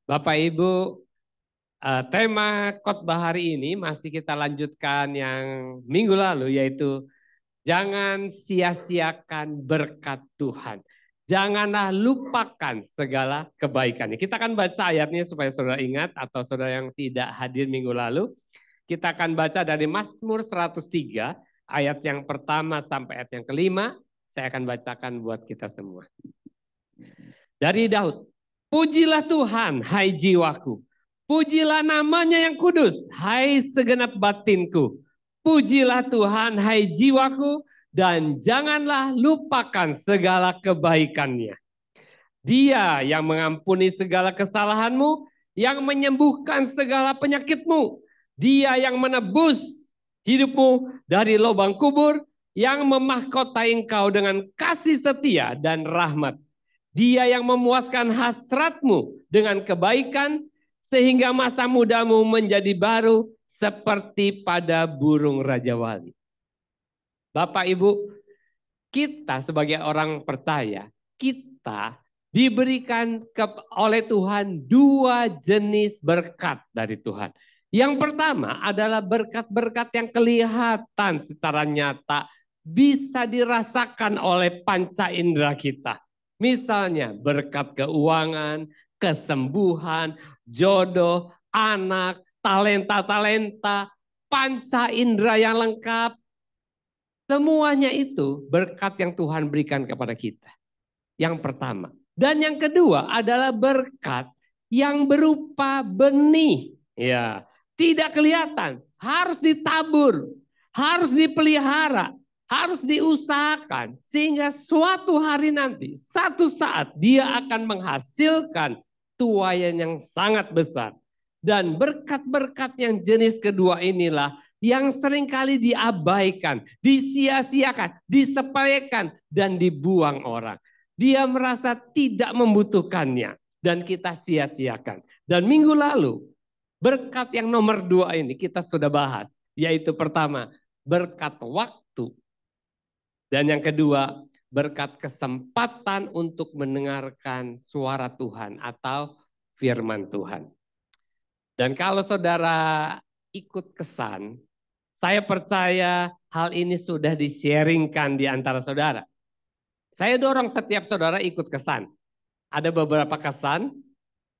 Bapak Ibu, tema khotbah hari ini masih kita lanjutkan yang minggu lalu, yaitu jangan sia-siakan berkat Tuhan. Janganlah lupakan segala kebaikannya. Kita akan baca ayatnya supaya saudara ingat, atau saudara yang tidak hadir minggu lalu. Kita akan baca dari Mazmur 103, ayat yang pertama sampai ayat yang kelima. Saya akan bacakan buat kita semua. Dari Daud, pujilah Tuhan, hai jiwaku. Pujilah namanya yang kudus, hai segenap batinku. Pujilah Tuhan, hai jiwaku, dan janganlah lupakan segala kebaikannya. Dia yang mengampuni segala kesalahanmu, yang menyembuhkan segala penyakitmu. Dia yang menebus hidupmu dari lubang kubur, yang memahkotai engkau dengan kasih setia dan rahmat. Dia yang memuaskan hasratmu dengan kebaikan, sehingga masa mudamu menjadi baru seperti pada burung Raja Wali. Bapak Ibu, kita sebagai orang percaya, kita diberikan oleh Tuhan dua jenis berkat dari Tuhan. Yang pertama adalah berkat-berkat yang kelihatan secara nyata, bisa dirasakan oleh panca indera kita. Misalnya berkat keuangan, kesembuhan, jodoh, anak, talenta-talenta, panca indera yang lengkap. Semuanya itu berkat yang Tuhan berikan kepada kita. Yang pertama. Dan yang kedua adalah berkat yang berupa benih. Ya, tidak kelihatan, harus ditabur, harus dipelihara, harus diusahakan, sehingga suatu hari nanti, satu saat dia akan menghasilkan tuaian yang sangat besar. Dan berkat-berkat yang jenis kedua inilah yang seringkali diabaikan, disia-siakan, disepelekan, dan dibuang orang. Dia merasa tidak membutuhkannya, dan kita sia-siakan. Dan minggu lalu, berkat yang nomor 2 ini kita sudah bahas, yaitu pertama, berkat waktu. Dan yang kedua, berkat kesempatan untuk mendengarkan suara Tuhan atau firman Tuhan. Dan kalau saudara ikut kesan, saya percaya hal ini sudah di-sharingkan di antara saudara. Saya dorong setiap saudara ikut kesan. Ada beberapa kesan,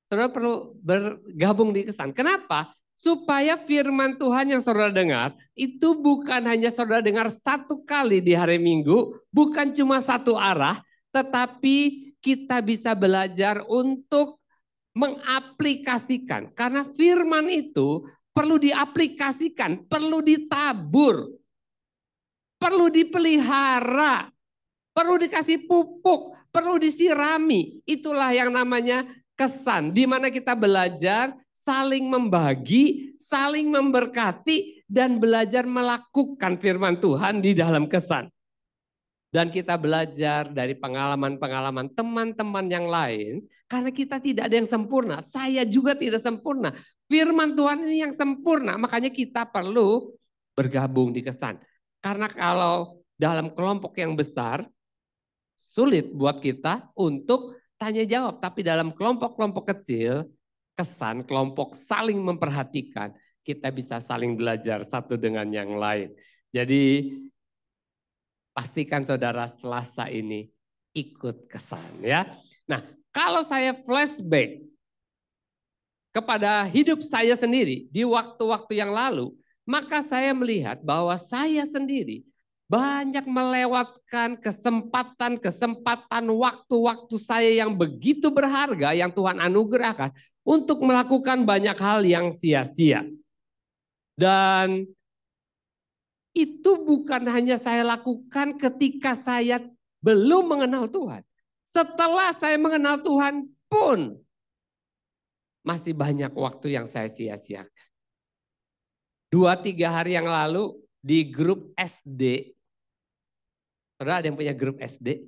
saudara perlu bergabung di kesan. Kenapa? Supaya firman Tuhan yang saudara dengar, itu bukan hanya saudara dengar satu kali di hari Minggu, bukan cuma satu arah, tetapi kita bisa belajar untuk mengaplikasikan. Karena firman itu perlu diaplikasikan, perlu ditabur, perlu dipelihara, perlu dikasih pupuk, perlu disirami. Itulah yang namanya kesan, di mana kita belajar saling membagi, saling memberkati, dan belajar melakukan firman Tuhan di dalam kesan. Dan kita belajar dari pengalaman-pengalaman teman-teman yang lain, karena kita tidak ada yang sempurna. Saya juga tidak sempurna. Firman Tuhan ini yang sempurna, makanya kita perlu bergabung di kesan. Karena kalau dalam kelompok yang besar, sulit buat kita untuk tanya jawab. Tapi dalam kelompok-kelompok kecil, kesan kelompok saling memperhatikan, kita bisa saling belajar satu dengan yang lain. Jadi pastikan saudara Selasa ini ikut kesan ya. Nah, kalau saya flashback kepada hidup saya sendiri di waktu-waktu yang lalu, maka saya melihat bahwa saya sendiri banyak melewatkan kesempatan waktu-waktu saya yang begitu berharga yang Tuhan anugerahkan untuk melakukan banyak hal yang sia-sia. Dan itu bukan hanya saya lakukan ketika saya belum mengenal Tuhan. Setelah saya mengenal Tuhan pun masih banyak waktu yang saya sia-siakan. 2-3 hari yang lalu di grup SD. Saudara ada yang punya grup SD?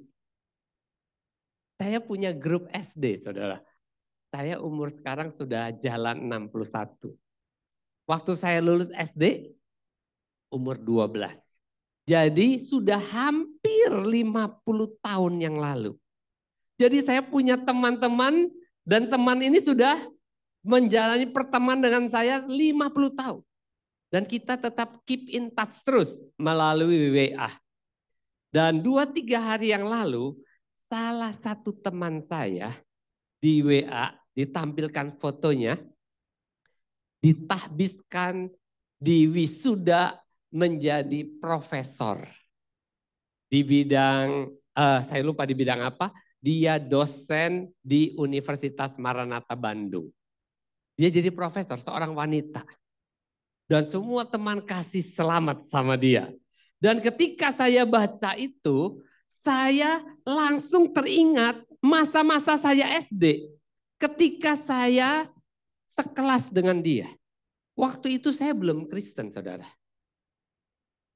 Saya punya grup SD, saudara. Saya umur sekarang sudah jalan 61. Waktu saya lulus SD, umur 12. Jadi sudah hampir 50 tahun yang lalu. Jadi saya punya teman-teman dan teman ini sudah menjalani pertemanan dengan saya 50 tahun. Dan kita tetap keep in touch terus melalui WA. Dan 2-3 hari yang lalu, salah satu teman saya di WA ditampilkan fotonya, ditahbiskan di wisuda menjadi profesor. Di bidang, saya lupa di bidang apa, dia dosen di Universitas Maranatha Bandung. Dia jadi profesor, seorang wanita. Dan semua teman kasih selamat sama dia. Dan ketika saya baca itu, saya langsung teringat masa-masa saya SD. Ketika saya sekelas dengan dia. Waktu itu saya belum Kristen, saudara.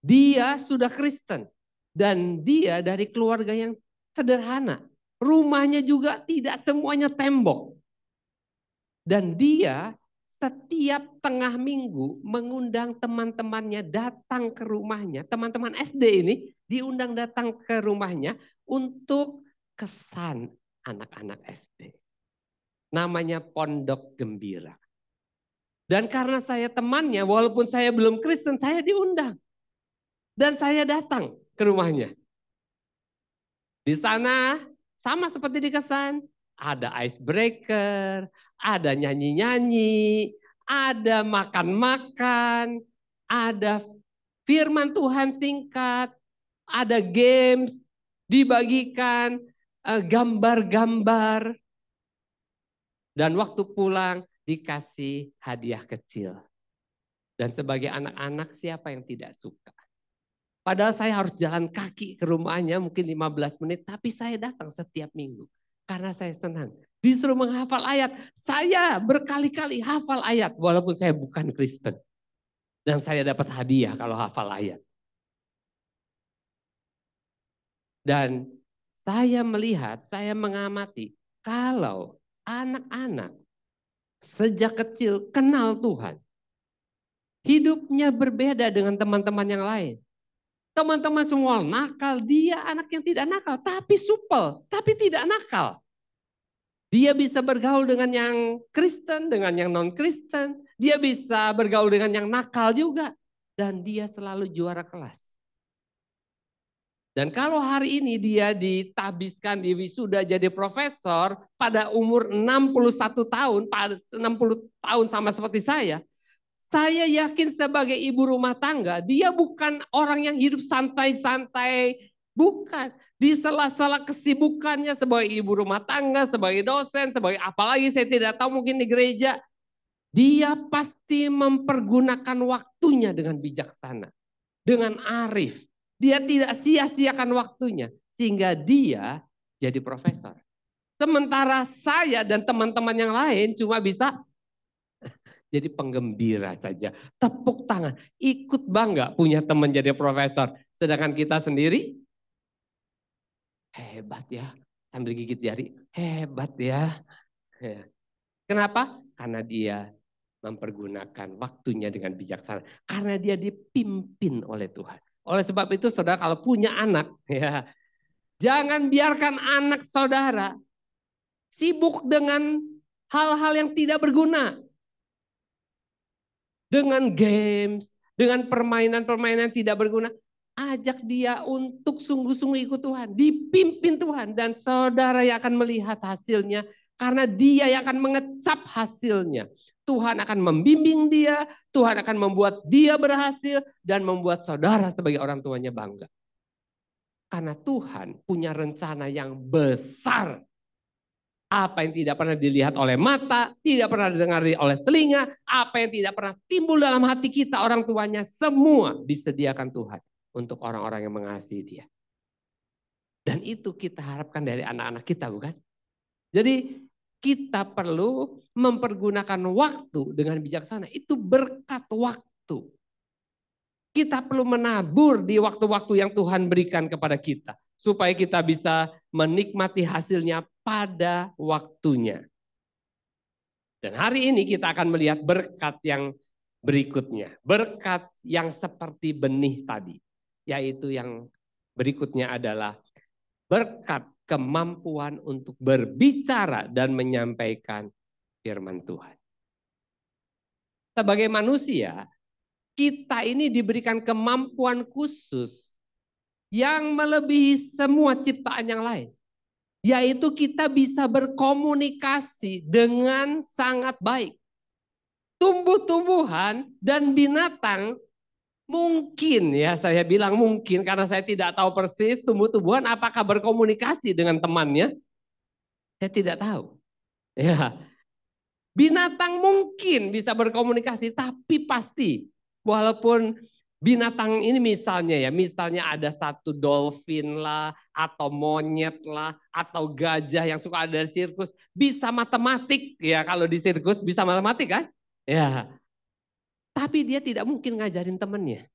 Dia sudah Kristen. Dan dia dari keluarga yang sederhana. Rumahnya juga tidak semuanya tembok. Dan dia setiap tengah minggu mengundang teman-temannya datang ke rumahnya. Teman-teman SD ini diundang datang ke rumahnya untuk kesan anak-anak SD. Namanya Pondok Gembira. Dan karena saya temannya, walaupun saya belum Kristen, saya diundang. Dan saya datang ke rumahnya. Di sana sama seperti di kesan, ada icebreaker, ada nyanyi-nyanyi, ada makan-makan, ada firman Tuhan singkat, ada games, dibagikan gambar-gambar, dan waktu pulang dikasih hadiah kecil. Dan sebagai anak-anak siapa yang tidak suka? Padahal saya harus jalan kaki ke rumahnya mungkin 15 menit, tapi saya datang setiap minggu. Karena saya senang. Disuruh menghafal ayat. Saya berkali-kali hafal ayat walaupun saya bukan Kristen. Dan saya dapat hadiah kalau hafal ayat. Dan saya melihat, saya mengamati kalau anak-anak sejak kecil kenal Tuhan. Hidupnya berbeda dengan teman-teman yang lain. Teman-teman semua nakal, dia anak yang tidak nakal, tapi supel, tapi tidak nakal. Dia bisa bergaul dengan yang Kristen, dengan yang non-Kristen. Dia bisa bergaul dengan yang nakal juga. Dan dia selalu juara kelas. Dan kalau hari ini dia ditabiskan di wisuda jadi profesor pada umur 61 tahun, pada 60 tahun sama seperti saya yakin sebagai ibu rumah tangga, dia bukan orang yang hidup santai-santai. Bukan. Di sela-sela kesibukannya sebagai ibu rumah tangga, sebagai dosen, sebagai apalagi saya tidak tahu mungkin di gereja. Dia pasti mempergunakan waktunya dengan bijaksana. Dengan arif. Dia tidak sia-siakan waktunya. Sehingga dia jadi profesor. Sementara saya dan teman-teman yang lain cuma bisa jadi penggembira saja. Tepuk tangan. Ikut bangga punya teman jadi profesor. Sedangkan kita sendiri, hebat ya. Sambil gigit jari, hebat ya. Kenapa? Karena dia mempergunakan waktunya dengan bijaksana. Karena dia dipimpin oleh Tuhan. Oleh sebab itu saudara kalau punya anak, ya jangan biarkan anak saudara sibuk dengan hal-hal yang tidak berguna. Dengan games, dengan permainan-permainan tidak berguna. Ajak dia untuk sungguh-sungguh ikut Tuhan. Dipimpin Tuhan. Dan saudara yang akan melihat hasilnya. Karena dia yang akan mengecap hasilnya. Tuhan akan membimbing dia. Tuhan akan membuat dia berhasil. Dan membuat saudara sebagai orang tuanya bangga. Karena Tuhan punya rencana yang besar. Apa yang tidak pernah dilihat oleh mata, tidak pernah didengar oleh telinga, apa yang tidak pernah timbul dalam hati kita orang tuanya, semua disediakan Tuhan untuk orang-orang yang mengasihi Dia. Dan itu kita harapkan dari anak-anak kita, bukan? Jadi kita perlu mempergunakan waktu dengan bijaksana. Itu berkat waktu. Kita perlu menabur di waktu-waktu yang Tuhan berikan kepada kita. Supaya kita bisa menikmati hasilnya pada waktunya. Dan hari ini kita akan melihat berkat yang berikutnya. Berkat yang seperti benih tadi. Yaitu yang berikutnya adalah berkat kemampuan untuk berbicara dan menyampaikan firman Tuhan. sebagai manusia, kita ini diberikan kemampuan khusus yang melebihi semua ciptaan yang lain. Yaitu kita bisa berkomunikasi dengan sangat baik. Tumbuh-tumbuhan dan binatang mungkin, ya saya bilang mungkin karena saya tidak tahu persis tumbuh-tumbuhan apakah berkomunikasi dengan temannya. Saya tidak tahu. Ya, binatang mungkin bisa berkomunikasi, tapi pasti walaupun binatang ini misalnya ada satu dolphin lah, atau monyet lah, atau gajah yang suka ada di sirkus, bisa matematik ya, kalau di sirkus bisa matematik kan? Ya, tapi dia tidak mungkin ngajarin temennya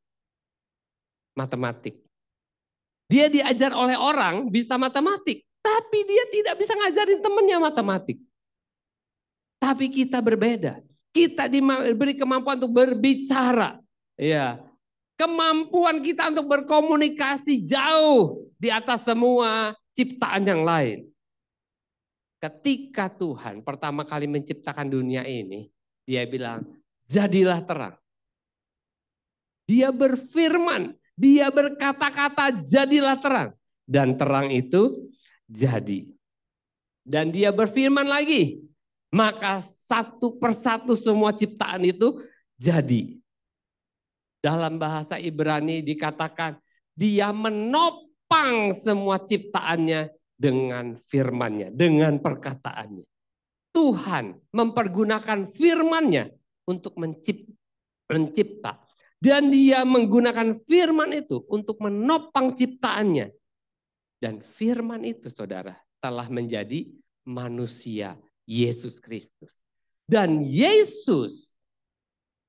matematik. Dia diajar oleh orang bisa matematik, tapi dia tidak bisa ngajarin temennya matematik. Tapi kita berbeda. Kita diberi kemampuan untuk berbicara. Ya. Kemampuan kita untuk berkomunikasi jauh di atas semua ciptaan yang lain. Ketika Tuhan pertama kali menciptakan dunia ini, dia bilang, jadilah terang. Dia berfirman, dia berkata-kata, jadilah terang. Dan terang itu jadi. Dan dia berfirman lagi, maka satu persatu semua ciptaan itu jadi. Dalam bahasa Ibrani dikatakan dia menopang semua ciptaannya dengan firman-Nya, dengan perkataannya. Tuhan mempergunakan firman-Nya untuk mencipta. Dan dia menggunakan firman itu untuk menopang ciptaannya. Dan firman itu saudara telah menjadi manusia Yesus Kristus. Dan Yesus,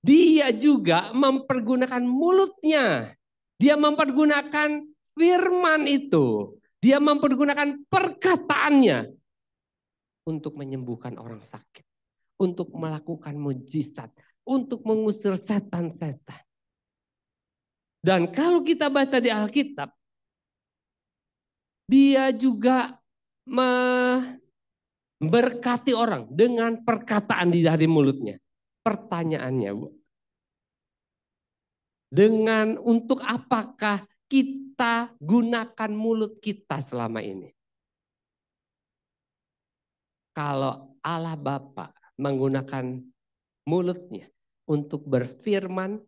dia juga mempergunakan mulutnya. Dia mempergunakan firman itu. Dia mempergunakan perkataannya untuk menyembuhkan orang sakit. Untuk melakukan mujizat. Untuk mengusir setan-setan. Dan kalau kita baca di Alkitab, dia juga memberkati orang dengan perkataan dari mulutnya. Pertanyaannya, Bu, dengan untuk apakah kita gunakan mulut kita selama ini? Kalau Allah Bapa menggunakan mulutnya untuk berfirman,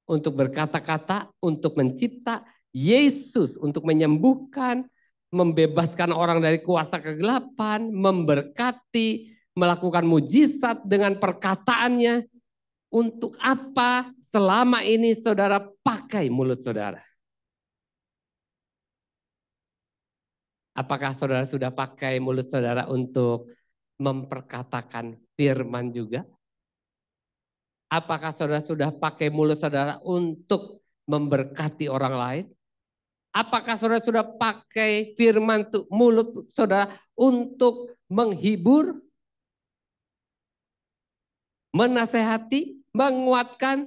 untuk berkata-kata, untuk mencipta, Yesus untuk menyembuhkan, membebaskan orang dari kuasa kegelapan, memberkati, melakukan mujizat dengan perkataannya. Untuk apa selama ini saudara pakai mulut saudara? Apakah saudara sudah pakai mulut saudara untuk memperkatakan firman juga? Apakah saudara sudah pakai mulut saudara untuk memberkati orang lain? Apakah saudara sudah pakai firman mulut saudara untuk menghibur, menasehati, menguatkan?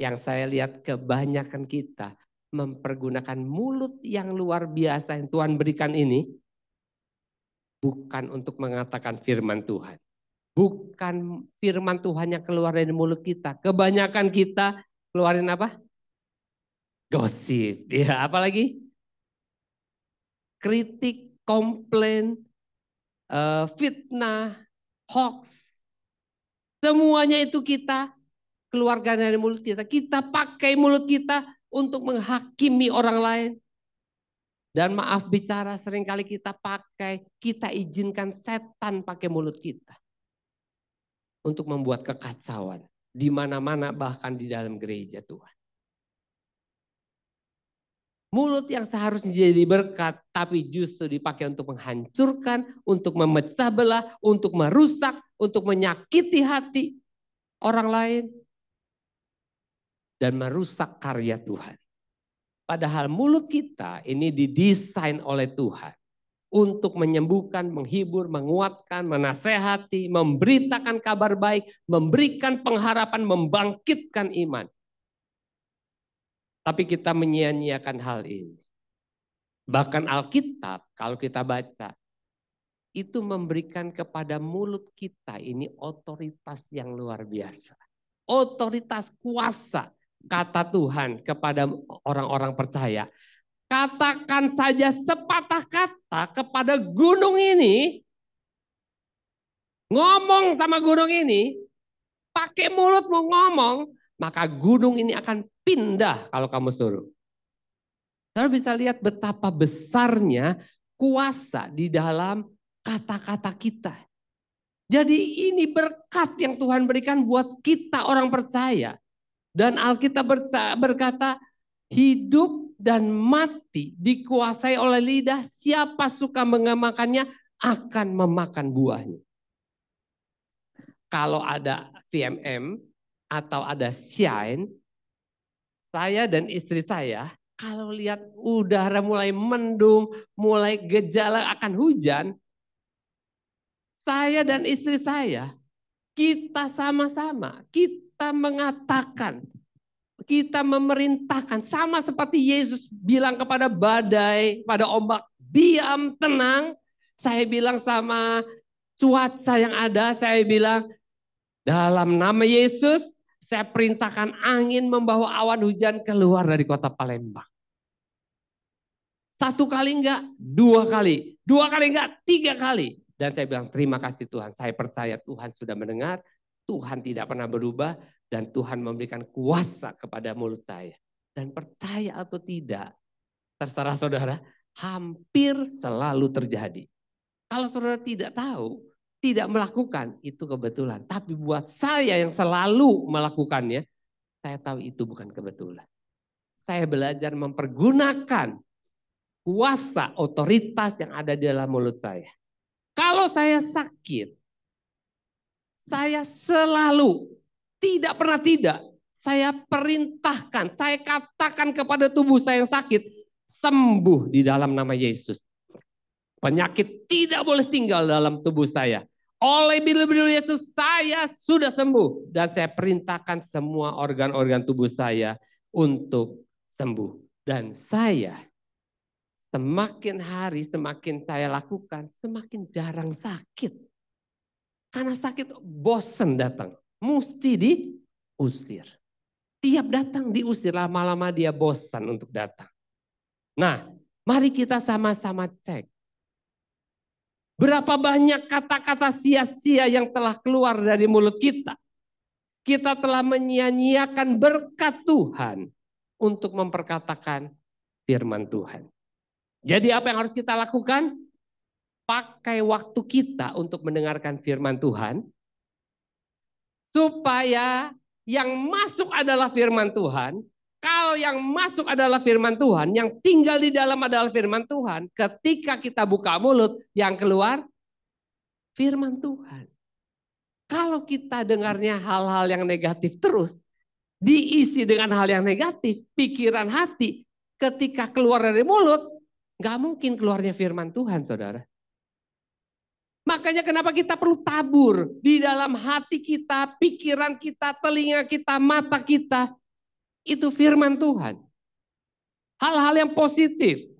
Yang saya lihat kebanyakan kita mempergunakan mulut yang luar biasa yang Tuhan berikan ini bukan untuk mengatakan firman Tuhan. Bukan firman Tuhan yang keluar dari mulut kita. Kebanyakan kita keluarin apa? Gosip. Ya, apalagi? Kritik, komplain, fitnah, hoax. Semuanya itu kita keluarkan dari mulut kita. Kita pakai mulut kita untuk menghakimi orang lain. Dan maaf bicara seringkali kita pakai, kita izinkan setan pakai mulut kita. Untuk membuat kekacauan. Di mana-mana bahkan di dalam gereja Tuhan. Mulut yang seharusnya jadi berkat, tapi justru dipakai untuk menghancurkan, untuk memecah belah, untuk merusak, untuk menyakiti hati orang lain. Dan merusak karya Tuhan. Padahal mulut kita ini didesain oleh Tuhan. Untuk menyembuhkan, menghibur, menguatkan, menasehati, memberitakan kabar baik, memberikan pengharapan, membangkitkan iman. Tapi kita menyia-nyiakan hal ini. Bahkan Alkitab kalau kita baca, itu memberikan kepada mulut kita ini otoritas yang luar biasa. Otoritas kuasa kata Tuhan kepada orang-orang percaya. Katakan saja sepatah kata kepada gunung ini. Ngomong sama gunung ini. Pakai mulutmu ngomong. Maka gunung ini akan pindah kalau kamu suruh. Saudara bisa lihat betapa besarnya kuasa di dalam kata-kata kita. Jadi ini berkat yang Tuhan berikan buat kita orang percaya. Dan Alkitab berkata, hidup dan mati dikuasai oleh lidah, siapa suka mengemakannya akan memakan buahnya. Kalau ada VMM atau ada Shine, saya dan istri saya kalau lihat udara mulai mendung, mulai gejala akan hujan, saya dan istri saya, kita sama-sama, kita mengatakan, kita memerintahkan, sama seperti Yesus bilang kepada badai, pada ombak, diam, tenang. Saya bilang sama cuaca yang ada, saya bilang, dalam nama Yesus, saya perintahkan angin membawa awan hujan keluar dari kota Palembang. 1 kali enggak, 2 kali. 2 kali enggak, 3 kali. Dan saya bilang terima kasih Tuhan. Saya percaya Tuhan sudah mendengar. Tuhan tidak pernah berubah. Dan Tuhan memberikan kuasa kepada mulut saya. Dan percaya atau tidak, terserah saudara, hampir selalu terjadi. Kalau saudara tidak tahu, tidak melakukan, itu kebetulan. Tapi buat saya yang selalu melakukannya, saya tahu itu bukan kebetulan. Saya belajar mempergunakan kuasa, otoritas yang ada di dalam mulut saya. Kalau saya sakit, saya selalu, tidak pernah tidak, saya perintahkan, saya katakan kepada tubuh saya yang sakit, sembuh di dalam nama Yesus. Penyakit tidak boleh tinggal dalam tubuh saya. Oleh bilu-bilu Yesus saya sudah sembuh. Dan saya perintahkan semua organ-organ tubuh saya untuk sembuh. Dan saya semakin hari semakin saya lakukan, semakin jarang sakit. Karena sakit bosen datang. Mesti diusir. Tiap datang diusir, lama-lama dia bosan untuk datang. Nah, mari kita sama-sama cek. Berapa banyak kata-kata sia-sia yang telah keluar dari mulut kita. Kita telah menyia-nyiakan berkat Tuhan untuk memperkatakan firman Tuhan. Jadi apa yang harus kita lakukan? Pakai waktu kita untuk mendengarkan firman Tuhan. Supaya yang masuk adalah firman Tuhan. Kalau yang masuk adalah firman Tuhan, yang tinggal di dalam adalah firman Tuhan. Ketika kita buka mulut, yang keluar firman Tuhan. Kalau kita dengarnya hal-hal yang negatif terus, diisi dengan hal yang negatif, pikiran hati, ketika keluar dari mulut, gak mungkin keluarnya firman Tuhan, saudara. Makanya kenapa kita perlu tabur di dalam hati kita, pikiran kita, telinga kita, mata kita. Itu firman Tuhan. Hal-hal yang positif.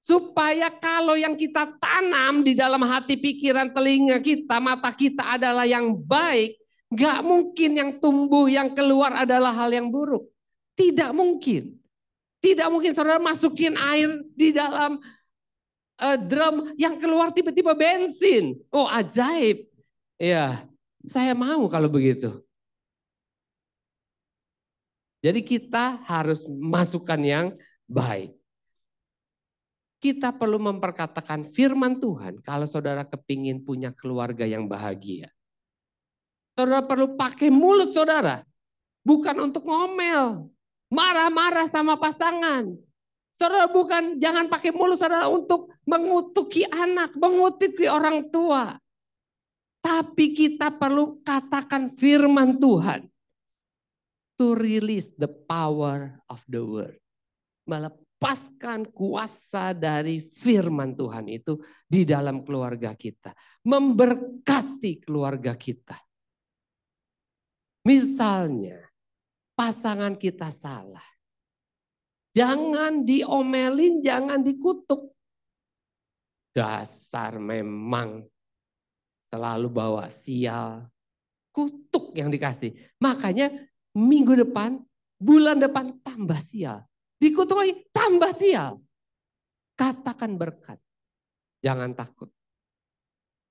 Supaya kalau yang kita tanam di dalam hati, pikiran, telinga kita, mata kita adalah yang baik. Gak mungkin yang tumbuh, yang keluar adalah hal yang buruk. Tidak mungkin. Tidak mungkin saudara masukin air di dalam drum yang keluar tiba-tiba bensin. Oh ajaib. Ya, saya mau kalau begitu. Jadi kita harus masukkan yang baik. Kita perlu memperkatakan firman Tuhan kalau saudara kepingin punya keluarga yang bahagia. Saudara perlu pakai mulut saudara. Bukan untuk ngomel. Marah-marah sama pasangan. Saudara jangan pakai mulut saudara untuk mengutuki anak, mengutuki orang tua. Tapi kita perlu katakan firman Tuhan. To release the power of the word. Melepaskan kuasa dari firman Tuhan itu di dalam keluarga kita. Memberkati keluarga kita. Misalnya, pasangan kita salah. Jangan diomelin, jangan dikutuk. Dasar memang selalu bawa sial, kutuk yang dikasih. Makanya minggu depan, bulan depan tambah sial. Dikutuk lagi tambah sial. Katakan berkat. Jangan takut.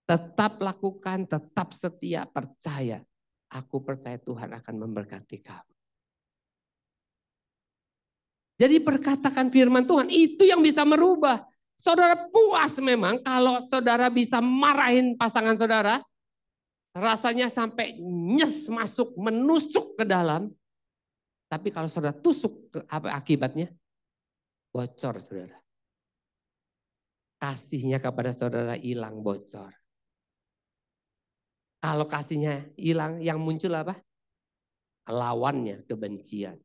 Tetap lakukan, tetap setia, percaya. Aku percaya Tuhan akan memberkati kamu. Jadi perkatakan firman Tuhan itu yang bisa merubah. Saudara puas memang kalau saudara bisa marahin pasangan saudara. Rasanya sampai nyes masuk, menusuk ke dalam. Tapi kalau saudara tusuk, apa akibatnya? Bocor saudara. Kasihnya kepada saudara hilang, bocor. Kalau kasihnya hilang, yang muncul apa? Lawannya, kebencian.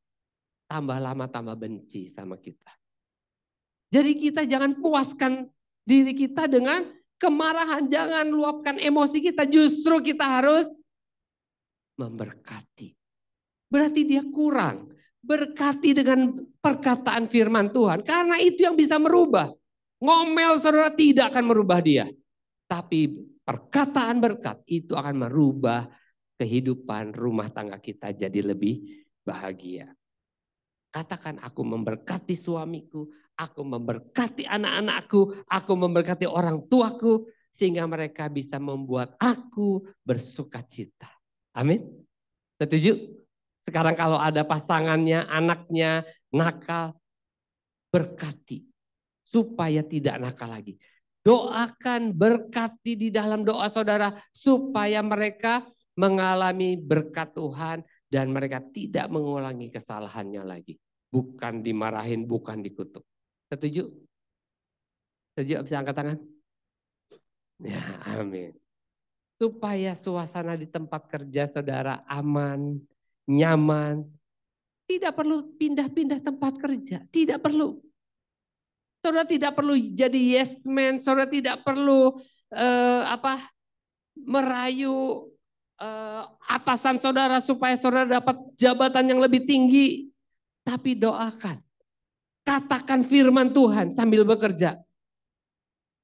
Tambah lama tambah benci sama kita. Jadi kita jangan puaskan diri kita dengan kemarahan. Jangan luapkan emosi kita. Justru kita harus memberkati. Berarti dia kurang. Berkati dengan perkataan firman Tuhan. Karena itu yang bisa merubah. Ngomel saudara tidak akan merubah dia. Tapi perkataan berkat itu akan merubah kehidupan rumah tangga kita jadi lebih bahagia. Katakan aku memberkati suamiku, aku memberkati anak-anakku, aku memberkati orang tuaku, sehingga mereka bisa membuat aku bersukacita. Amin. Setuju? Sekarang kalau ada pasangannya, anaknya nakal, berkati supaya tidak nakal lagi. Doakan, berkati di dalam doa saudara supaya mereka mengalami berkat Tuhan dan mereka tidak mengulangi kesalahannya lagi. Bukan dimarahin, bukan dikutuk. Setuju? Setuju? Bisa angkat tangan? Ya, amin. Supaya suasana di tempat kerja saudara aman, nyaman. Tidak perlu pindah-pindah tempat kerja. Tidak perlu. Saudara tidak perlu jadi yes man. Saudara tidak perlu merayu atasan saudara supaya saudara dapat jabatan yang lebih tinggi. Tapi doakan. Katakan firman Tuhan sambil bekerja.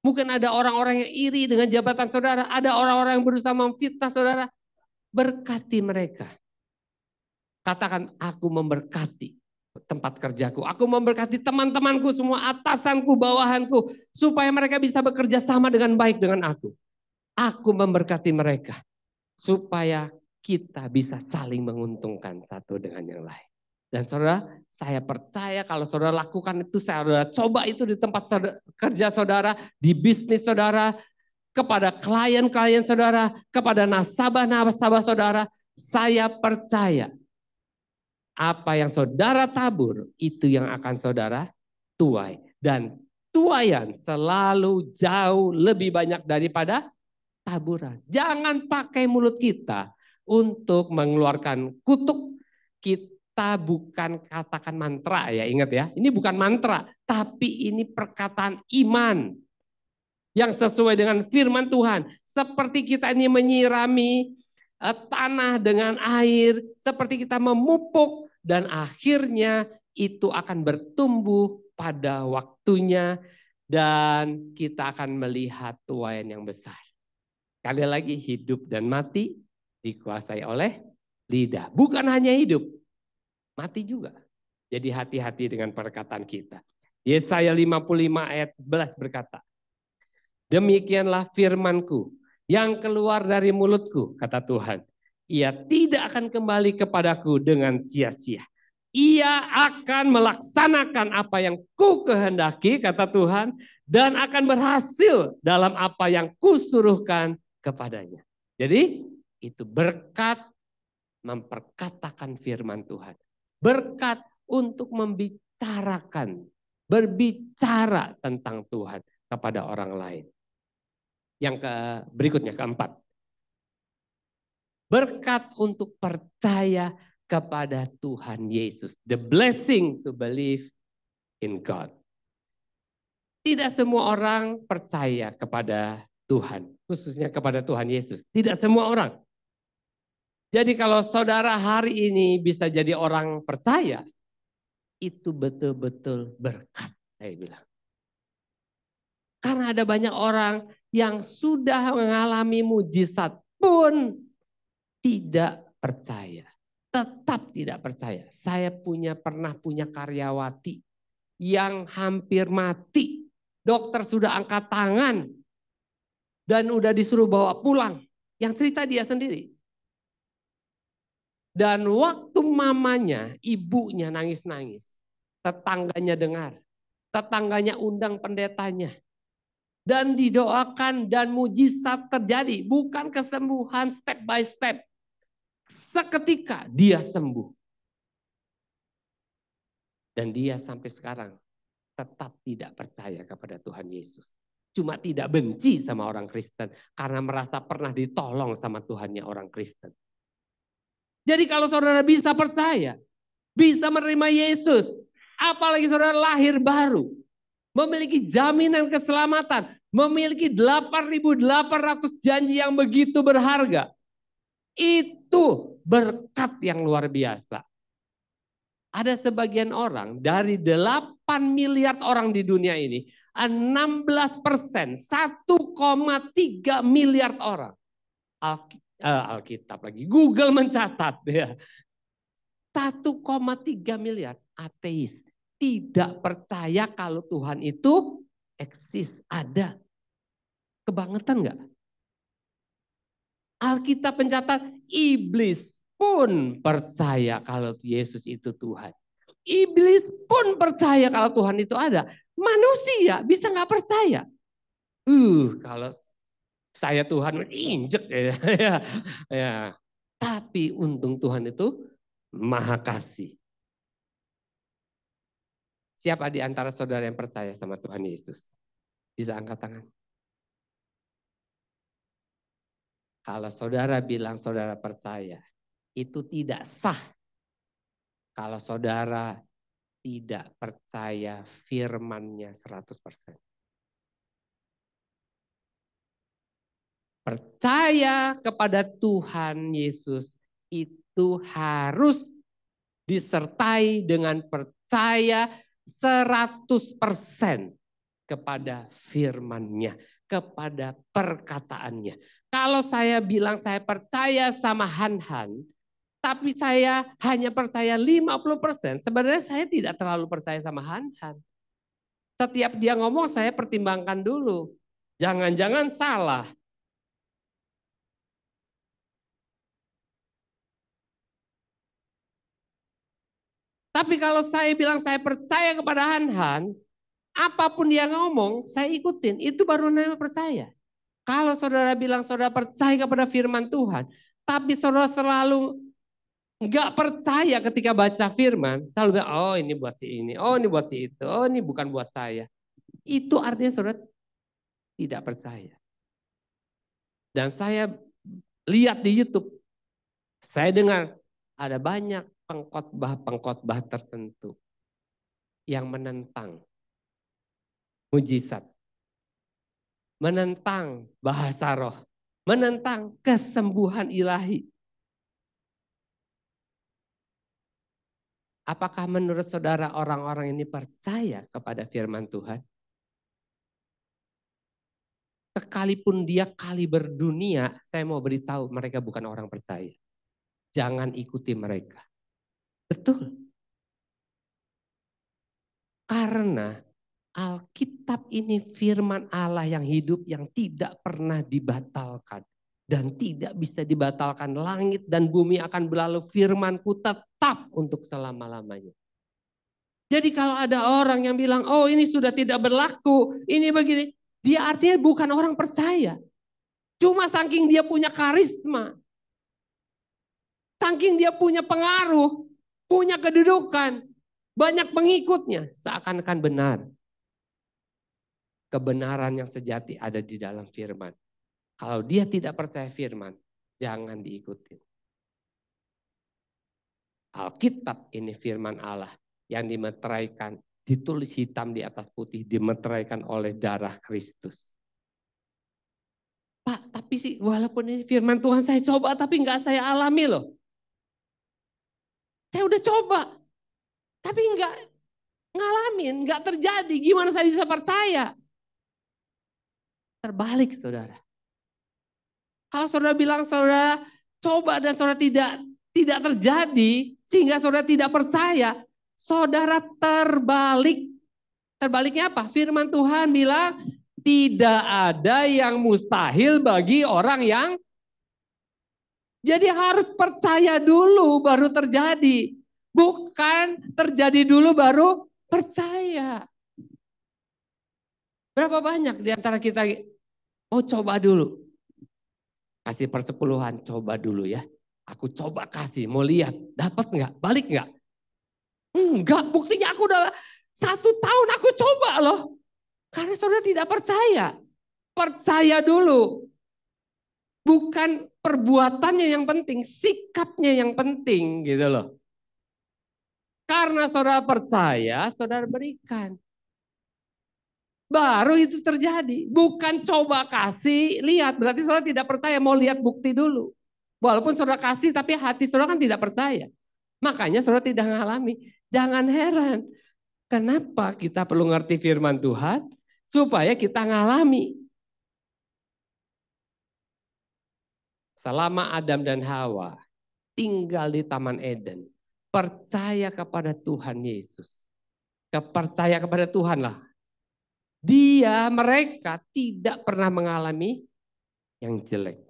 Mungkin ada orang-orang yang iri dengan jabatan saudara. Ada orang-orang yang berusaha memfitnah saudara. Berkati mereka. Katakan aku memberkati tempat kerjaku. Aku memberkati teman-temanku semua, atasanku, bawahanku. Supaya mereka bisa bekerja sama dengan baik dengan aku. Aku memberkati mereka. Supaya kita bisa saling menguntungkan satu dengan yang lain. Dan saudara, saya percaya kalau saudara lakukan itu, saudara coba itu di tempat kerja saudara, di bisnis saudara, kepada klien-klien saudara, kepada nasabah-nasabah saudara, saya percaya apa yang saudara tabur itu yang akan saudara tuai. Dan tuaian selalu jauh lebih banyak daripada taburan. Jangan pakai mulut kita untuk mengeluarkan kutuk. Kita bukan katakan mantra ya, ingat ya. Ini bukan mantra, tapi ini perkataan iman yang sesuai dengan firman Tuhan. Seperti kita ini menyirami tanah dengan air, seperti kita memupuk dan akhirnya itu akan bertumbuh pada waktunya dan kita akan melihat tuaian yang besar. Sekali lagi, hidup dan mati dikuasai oleh lidah. Bukan hanya hidup, mati juga. Jadi hati-hati dengan perkataan kita. Yesaya 55 ayat 11 berkata, demikianlah firmanku yang keluar dari mulutku, kata Tuhan. Ia tidak akan kembali kepadaku dengan sia-sia. Ia akan melaksanakan apa yang ku kehendaki, kata Tuhan, dan akan berhasil dalam apa yang kusuruhkan kepadanya. Jadi itu berkat memperkatakan firman Tuhan. Berkat untuk membicarakan, berbicara tentang Tuhan kepada orang lain. Yang berikutnya, keempat. Berkat untuk percaya kepada Tuhan Yesus. The blessing to believe in God. Tidak semua orang percaya kepada Tuhan, khususnya kepada Tuhan Yesus. Tidak semua orang. Jadi kalau saudara hari ini bisa jadi orang percaya, itu betul-betul berkat, saya bilang. Karena ada banyak orang yang sudah mengalami mujizat pun tidak percaya. Tetap tidak percaya. Saya pernah punya karyawati yang hampir mati. Dokter sudah angkat tangan dan udah disuruh bawa pulang. Yang cerita dia sendiri. Dan waktu mamanya, ibunya nangis-nangis. Tetangganya dengar. Tetangganya undang pendetanya. Dan didoakan dan mujizat terjadi. Bukan kesembuhan step by step. Seketika dia sembuh. Dan dia sampai sekarang tetap tidak percaya kepada Tuhan Yesus. Cuma tidak benci sama orang Kristen. Karena merasa pernah ditolong sama Tuhannya orang Kristen. Jadi kalau saudara bisa percaya, bisa menerima Yesus, apalagi saudara lahir baru, memiliki jaminan keselamatan, memiliki 8.800 janji yang begitu berharga, itu berkat yang luar biasa. Ada sebagian orang dari 8 miliar orang di dunia ini, 16%, 1,3 miliar orang. Alkitab lagi, Google mencatat ya. 1,3 miliar ateis. Tidak percaya kalau Tuhan itu eksis, ada. Kebangetan nggak? Alkitab mencatat iblis pun percaya kalau Yesus itu Tuhan. Iblis pun percaya kalau Tuhan itu ada. Manusia bisa nggak percaya? Kalau saya Tuhan injek ya. Ya. Tapi untung Tuhan itu maha kasih. Siapa di antara saudara yang percaya sama Tuhan Yesus? Bisa angkat tangan. Kalau saudara bilang saudara percaya, itu tidak sah. Kalau saudara tidak percaya firman-Nya 100%. Percaya kepada Tuhan Yesus itu harus disertai dengan percaya 100% kepada firman-Nya, kepada perkataannya. Kalau saya bilang saya percaya sama Han-Han, tapi saya hanya percaya 50%, sebenarnya saya tidak terlalu percaya sama Han-Han. Setiap dia ngomong saya pertimbangkan dulu. Jangan-jangan salah. Tapi kalau saya bilang saya percaya kepada Han-Han, apapun dia ngomong, saya ikutin. Itu baru namanya percaya. Kalau saudara bilang saudara percaya kepada firman Tuhan, tapi saudara selalu nggak percaya ketika baca firman, selalu bilang, oh ini buat si ini, oh ini buat si itu, oh ini bukan buat saya. Itu artinya saudara tidak percaya. Dan saya lihat di YouTube, saya dengar ada banyak pengkhotbah tertentu yang menentang mujizat, menentang bahasa roh, menentang kesembuhan ilahi. Apakah menurut saudara orang-orang ini percaya kepada firman Tuhan? Sekalipun dia kali berdunia, saya mau beritahu mereka bukan orang percaya. Jangan ikuti mereka. Betul. Karena Alkitab ini firman Allah yang hidup yang tidak pernah dibatalkan. Dan tidak bisa dibatalkan. Langit dan bumi akan berlalu, firmanku tetap untuk selama-lamanya. Jadi kalau ada orang yang bilang, oh ini sudah tidak berlaku, ini begini. Dia artinya bukan orang percaya. Cuma saking dia punya karisma. Saking dia punya pengaruh, punya kedudukan, banyak pengikutnya, seakan-akan benar. Kebenaran yang sejati ada di dalam firman. Kalau dia tidak percaya firman, jangan diikuti. Alkitab ini firman Allah yang dimeteraikan, ditulis hitam di atas putih, dimeteraikan oleh darah Kristus. Pak, tapi sih walaupun ini firman Tuhan saya coba, tapi nggak saya alami loh. Saya udah coba, tapi nggak ngalamin, nggak terjadi. Gimana saya bisa percaya? Terbalik, saudara. Kalau saudara bilang saudara coba dan saudara tidak terjadi, sehingga saudara tidak percaya, saudara terbalik. Terbaliknya apa? Firman Tuhan bilang tidak ada yang mustahil bagi orang yang, jadi harus percaya dulu baru terjadi. Bukan terjadi dulu baru percaya. Berapa banyak di antara kita, oh coba dulu. Kasih persepuluhan, coba dulu ya. Aku coba kasih, mau lihat, dapat nggak, balik nggak? Enggak, buktinya aku udah 1 tahun aku coba loh. Karena saudara tidak percaya. Percaya dulu. Bukan perbuatannya yang penting, sikapnya yang penting gitu loh. Karena saudara percaya, saudara berikan. Baru itu terjadi. Bukan coba kasih, lihat. Berarti saudara tidak percaya, mau lihat bukti dulu. Walaupun saudara kasih, tapi hati saudara kan tidak percaya. Makanya saudara tidak mengalami. Jangan heran. Kenapa kita perlu ngerti firman Tuhan? Supaya kita ngalami. Selama Adam dan Hawa tinggal di Taman Eden, percaya kepada Tuhan Yesus. Percaya kepada Tuhan lah. Mereka tidak pernah mengalami yang jelek.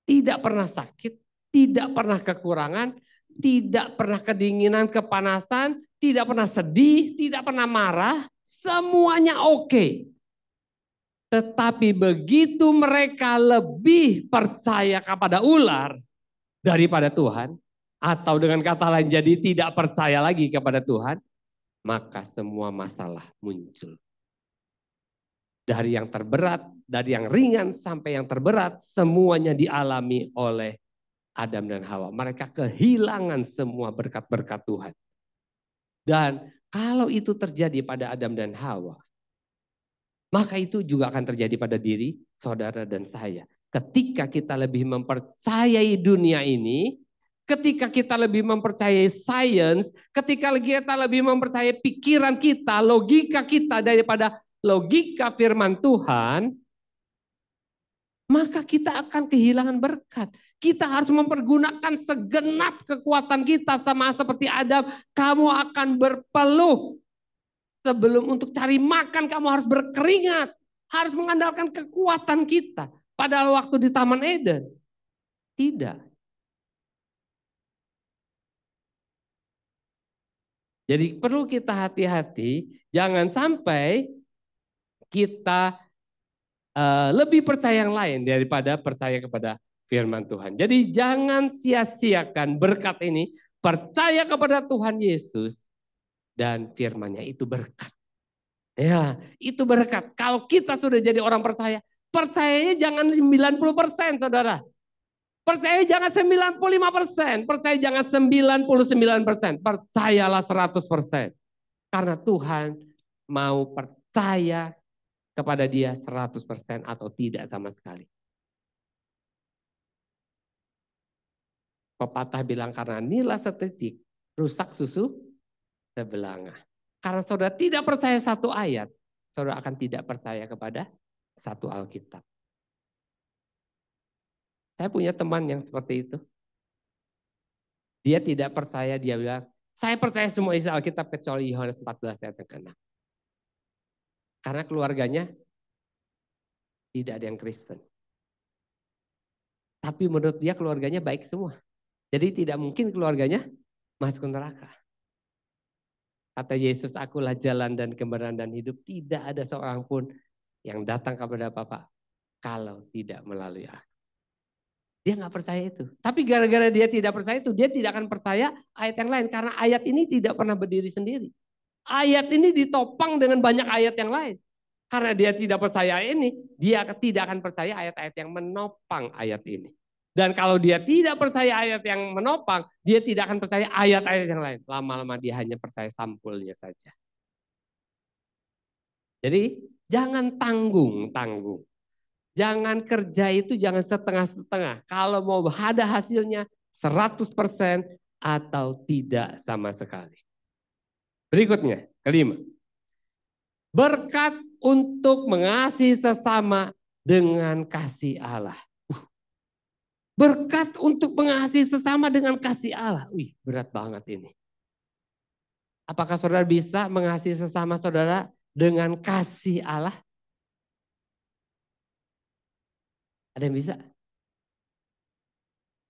Tidak pernah sakit, tidak pernah kekurangan, tidak pernah kedinginan, kepanasan, tidak pernah sedih, tidak pernah marah, semuanya oke. Tetapi begitu mereka lebih percaya kepada ular daripada Tuhan, atau dengan kata lain jadi tidak percaya lagi kepada Tuhan, maka semua masalah muncul. Dari yang terberat, dari yang ringan sampai yang terberat, semuanya dialami oleh Adam dan Hawa. Mereka kehilangan semua berkat-berkat Tuhan. Dan kalau itu terjadi pada Adam dan Hawa, maka itu juga akan terjadi pada diri saudara dan saya. Ketika kita lebih mempercayai dunia ini, ketika kita lebih mempercayai sains, ketika kita lebih mempercayai pikiran kita, logika kita daripada logika firman Tuhan, maka kita akan kehilangan berkat. Kita harus mempergunakan segenap kekuatan kita, sama seperti Adam. Kamu akan berpeluh. Sebelum untuk cari makan kamu harus berkeringat. Harus mengandalkan kekuatan kita. Padahal waktu di Taman Eden, tidak. Jadi perlu kita hati-hati. Jangan sampai kita lebih percaya yang lain daripada percaya kepada firman Tuhan. Jadi jangan sia-siakan berkat ini. Percaya kepada Tuhan Yesus. Dan firman-Nya itu berkat. Ya, itu berkat. Kalau kita sudah jadi orang percaya, percayanya jangan 90%, saudara. Percaya jangan 95%, percaya jangan 99%, percayalah 100%. Karena Tuhan mau percaya kepada Dia 100% atau tidak sama sekali. Pepatah bilang karena nila setitik, rusak susu sebelanga. Karena saudara tidak percaya satu ayat, saudara akan tidak percaya kepada satu Alkitab. Saya punya teman yang seperti itu. Dia tidak percaya, dia bilang, saya percaya semua isi Alkitab kecuali Yohanes 14 ayat yang ke-6. Karena keluarganya tidak ada yang Kristen. Tapi menurut dia keluarganya baik semua. Jadi tidak mungkin keluarganya masuk neraka. Kata Yesus, akulah jalan dan kebenaran dan hidup. Tidak ada seorang pun yang datang kepada Bapa kalau tidak melalui aku. Dia nggak percaya itu. Tapi gara-gara dia tidak percaya itu, dia tidak akan percaya ayat yang lain. Karena ayat ini tidak pernah berdiri sendiri. Ayat ini ditopang dengan banyak ayat yang lain. Karena dia tidak percaya ini, dia tidak akan percaya ayat-ayat yang menopang ayat ini. Dan kalau dia tidak percaya ayat yang menopang, dia tidak akan percaya ayat-ayat yang lain. Lama-lama dia hanya percaya sampulnya saja. Jadi jangan tanggung-tanggung. Jangan kerja itu jangan setengah-setengah. Kalau mau ada hasilnya 100% atau tidak sama sekali. Berikutnya, kelima. Berkat untuk mengasihi sesama dengan kasih Allah. Berkat untuk mengasihi sesama dengan kasih Allah. Wih, berat banget ini. Apakah saudara bisa mengasihi sesama saudara dengan kasih Allah? Ada yang bisa?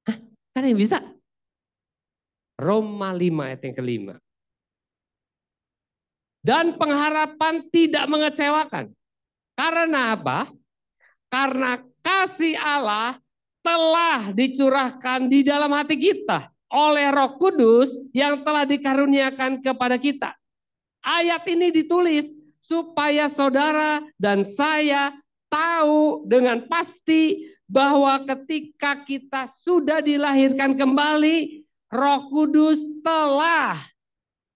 Hah? Ada yang bisa? Roma 5 ayat yang kelima. Dan pengharapan tidak mengecewakan. Karena apa? Karena kasih Allah telah dicurahkan di dalam hati kita oleh Roh Kudus yang telah dikaruniakan kepada kita. Ayat ini ditulis supaya saudara dan saya tahu dengan pasti bahwa ketika kita sudah dilahirkan kembali, Roh Kudus telah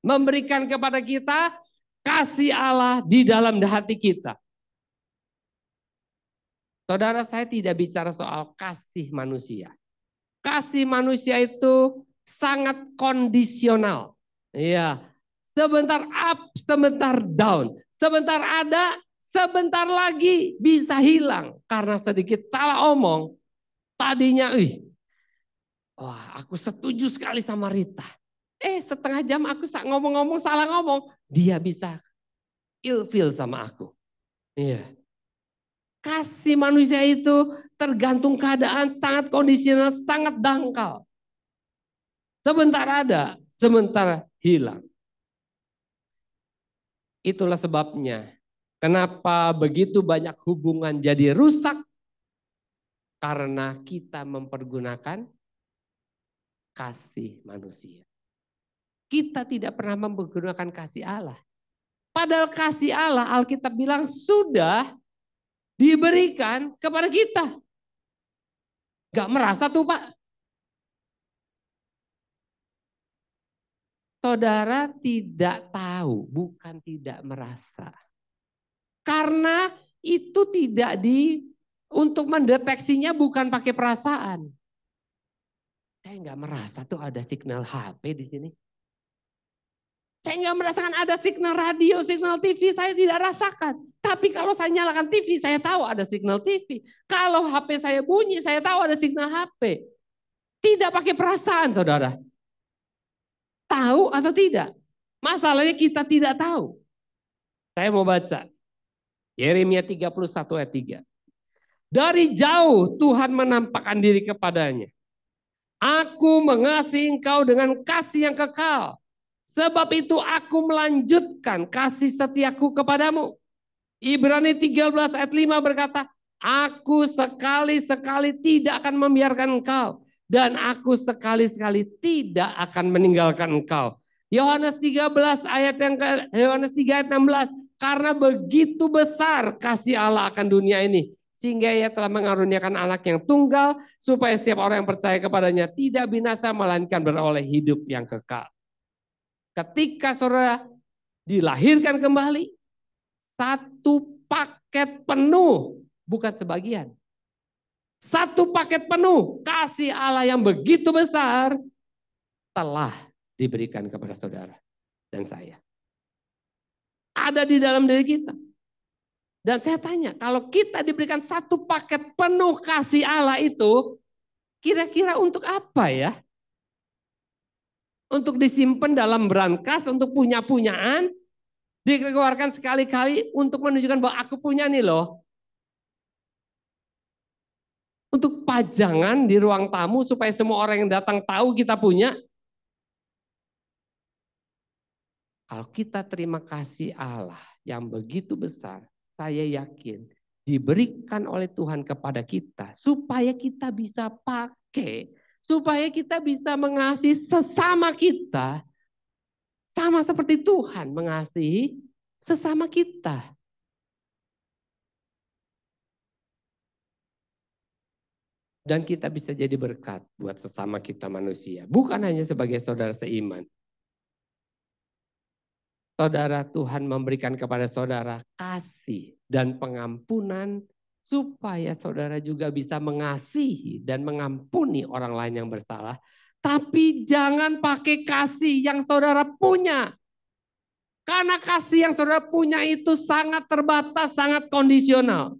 memberikan kepada kita kasih Allah di dalam hati kita. Saudara, saya tidak bicara soal kasih manusia. Kasih manusia itu sangat kondisional. Iya, sebentar up, sebentar down. Sebentar ada, sebentar lagi bisa hilang. Karena sedikit salah omong. Tadinya, wah aku setuju sekali sama Rita. Setengah jam aku ngomong-ngomong salah ngomong. Dia bisa ilfil sama aku. Iya. Kasih manusia itu tergantung keadaan, sangat kondisional, sangat dangkal. Sebentar ada, sebentar hilang. Itulah sebabnya kenapa begitu banyak hubungan jadi rusak. Karena kita mempergunakan kasih manusia. Kita tidak pernah mempergunakan kasih Allah. Padahal kasih Allah, Alkitab bilang sudah diberikan kepada kita. Gak merasa tuh Pak. Saudara tidak tahu, bukan tidak merasa. Karena itu tidak untuk mendeteksinya bukan pakai perasaan. Saya nggak merasa tuh ada signal HP di sini. Saya nggak merasakan ada signal radio, signal TV, saya tidak rasakan. Tapi kalau saya nyalakan TV, saya tahu ada signal TV. Kalau HP saya bunyi, saya tahu ada signal HP. Tidak pakai perasaan, saudara. Tahu atau tidak? Masalahnya kita tidak tahu. Saya mau baca. Yeremia 31 ayat 3. Dari jauh Tuhan menampakkan diri kepadanya. Aku mengasihi engkau dengan kasih yang kekal. Sebab itu aku melanjutkan kasih setiaku kepadamu. Ibrani 13 ayat 5 berkata, aku sekali-sekali tidak akan membiarkan engkau. Dan aku sekali-sekali tidak akan meninggalkan engkau. Yohanes 13 ayat Yohanes 3 ayat 16. Karena begitu besar kasih Allah akan dunia ini. Sehingga ia telah mengaruniakan anak yang tunggal. Supaya setiap orang yang percaya kepadanya tidak binasa melainkan beroleh hidup yang kekal. Ketika saudara dilahirkan kembali, satu paket penuh, bukan sebagian. Satu paket penuh kasih Allah yang begitu besar telah diberikan kepada saudara dan saya. Ada di dalam diri kita. Dan saya tanya, kalau kita diberikan satu paket penuh kasih Allah itu, kira-kira untuk apa ya? Untuk disimpan dalam brankas, untuk punya-punyaan, dikeluarkan sekali-kali untuk menunjukkan bahwa aku punya nih loh. Untuk pajangan di ruang tamu supaya semua orang yang datang tahu kita punya. Kalau kita terima kasih Allah yang begitu besar, saya yakin diberikan oleh Tuhan kepada kita supaya kita bisa pakai, supaya kita bisa mengasihi sesama kita sama seperti Tuhan mengasihi sesama kita. Dan kita bisa jadi berkat buat sesama kita manusia. Bukan hanya sebagai saudara seiman. Saudara, Tuhan memberikan kepada saudara kasih dan pengampunan. Supaya saudara juga bisa mengasihi dan mengampuni orang lain yang bersalah. Tapi jangan pakai kasih yang saudara punya. Karena kasih yang saudara punya itu sangat terbatas, sangat kondisional.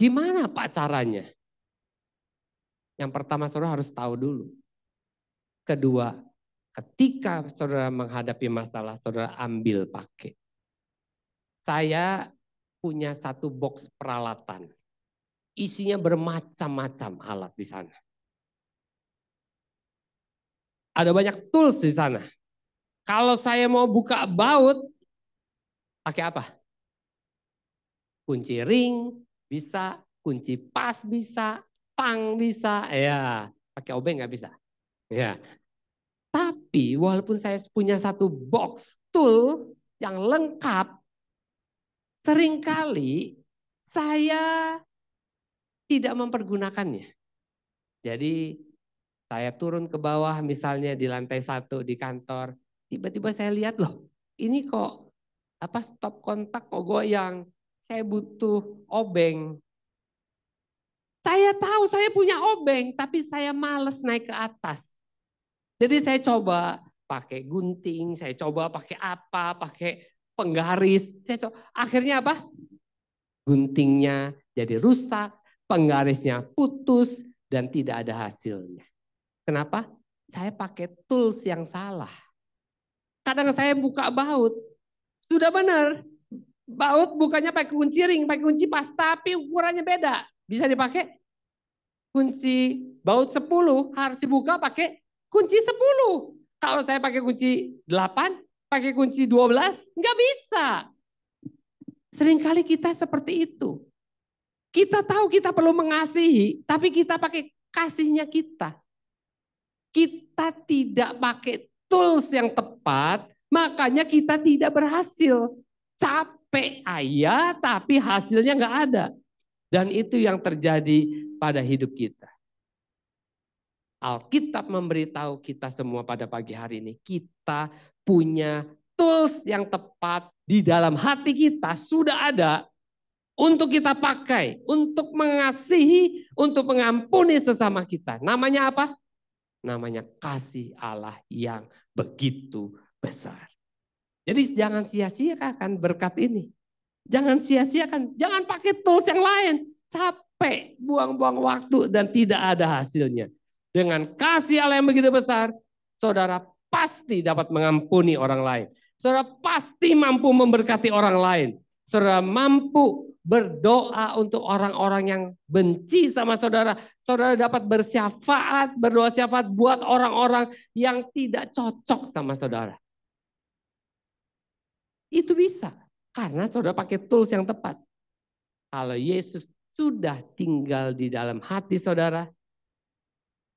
Gimana Pak caranya? Yang pertama saudara harus tahu dulu. Kedua, ketika saudara menghadapi masalah, saudara ambil pakai. Saya punya satu box peralatan. Isinya bermacam-macam alat di sana. Ada banyak tools di sana. Kalau saya mau buka baut, pakai apa? Kunci ring bisa, kunci pas bisa, tang bisa, ya pakai obeng nggak bisa. Ya, tapi walaupun saya punya satu box tool yang lengkap, seringkali saya tidak mempergunakannya. Jadi saya turun ke bawah misalnya di lantai 1 di kantor, tiba-tiba saya lihat loh, ini kok apa stop kontak kok goyang. Saya butuh obeng. Saya tahu saya punya obeng, tapi saya males naik ke atas. Jadi saya coba pakai gunting, saya coba pakai apa, pakai penggaris. Saya coba. Akhirnya apa? Guntingnya jadi rusak, penggarisnya putus, dan tidak ada hasilnya. Kenapa? Saya pakai tools yang salah. Kadang saya buka baut, sudah benar. Baut bukannya pakai kunci ring, pakai kunci pas, tapi ukurannya beda. Bisa dipakai kunci baut 10 harus dibuka pakai kunci 10. Kalau saya pakai kunci 8, pakai kunci 12, nggak bisa. Seringkali kita seperti itu. Kita tahu kita perlu mengasihi, tapi kita pakai kasihnya kita. Kita tidak pakai tools yang tepat, makanya kita tidak berhasil. Capek ayah, tapi hasilnya nggak ada. Dan itu yang terjadi pada hidup kita. Alkitab memberitahu kita semua pada pagi hari ini, kita punya tools yang tepat di dalam hati kita sudah ada untuk kita pakai, untuk mengasihi, untuk mengampuni sesama kita. Namanya apa? Namanya kasih Allah yang begitu besar. Jadi jangan sia-siakan berkat ini. Jangan sia-siakan, jangan pakai tools yang lain. Capek, buang-buang waktu dan tidak ada hasilnya. Dengan kasih Allah yang begitu besar, saudara pasti dapat mengampuni orang lain. Saudara pasti mampu memberkati orang lain. Saudara mampu berdoa untuk orang-orang yang benci sama saudara. Saudara dapat bersyafaat, berdoa syafaat buat orang-orang yang tidak cocok sama saudara. Itu bisa. Karena saudara pakai tools yang tepat. Kalau Yesus sudah tinggal di dalam hati saudara,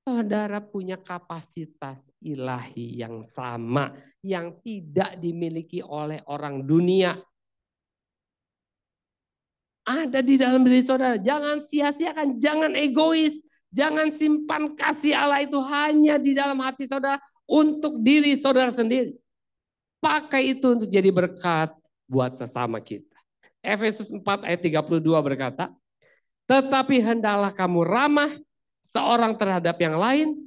saudara punya kapasitas ilahi yang sama, yang tidak dimiliki oleh orang dunia. Ada di dalam diri saudara. Jangan sia-siakan, jangan egois, jangan simpan kasih Allah itu hanya di dalam hati saudara untuk diri saudara sendiri. Pakai itu untuk jadi berkat buat sesama kita. Efesus 4 ayat 32 berkata, tetapi hendaklah kamu ramah seorang terhadap yang lain,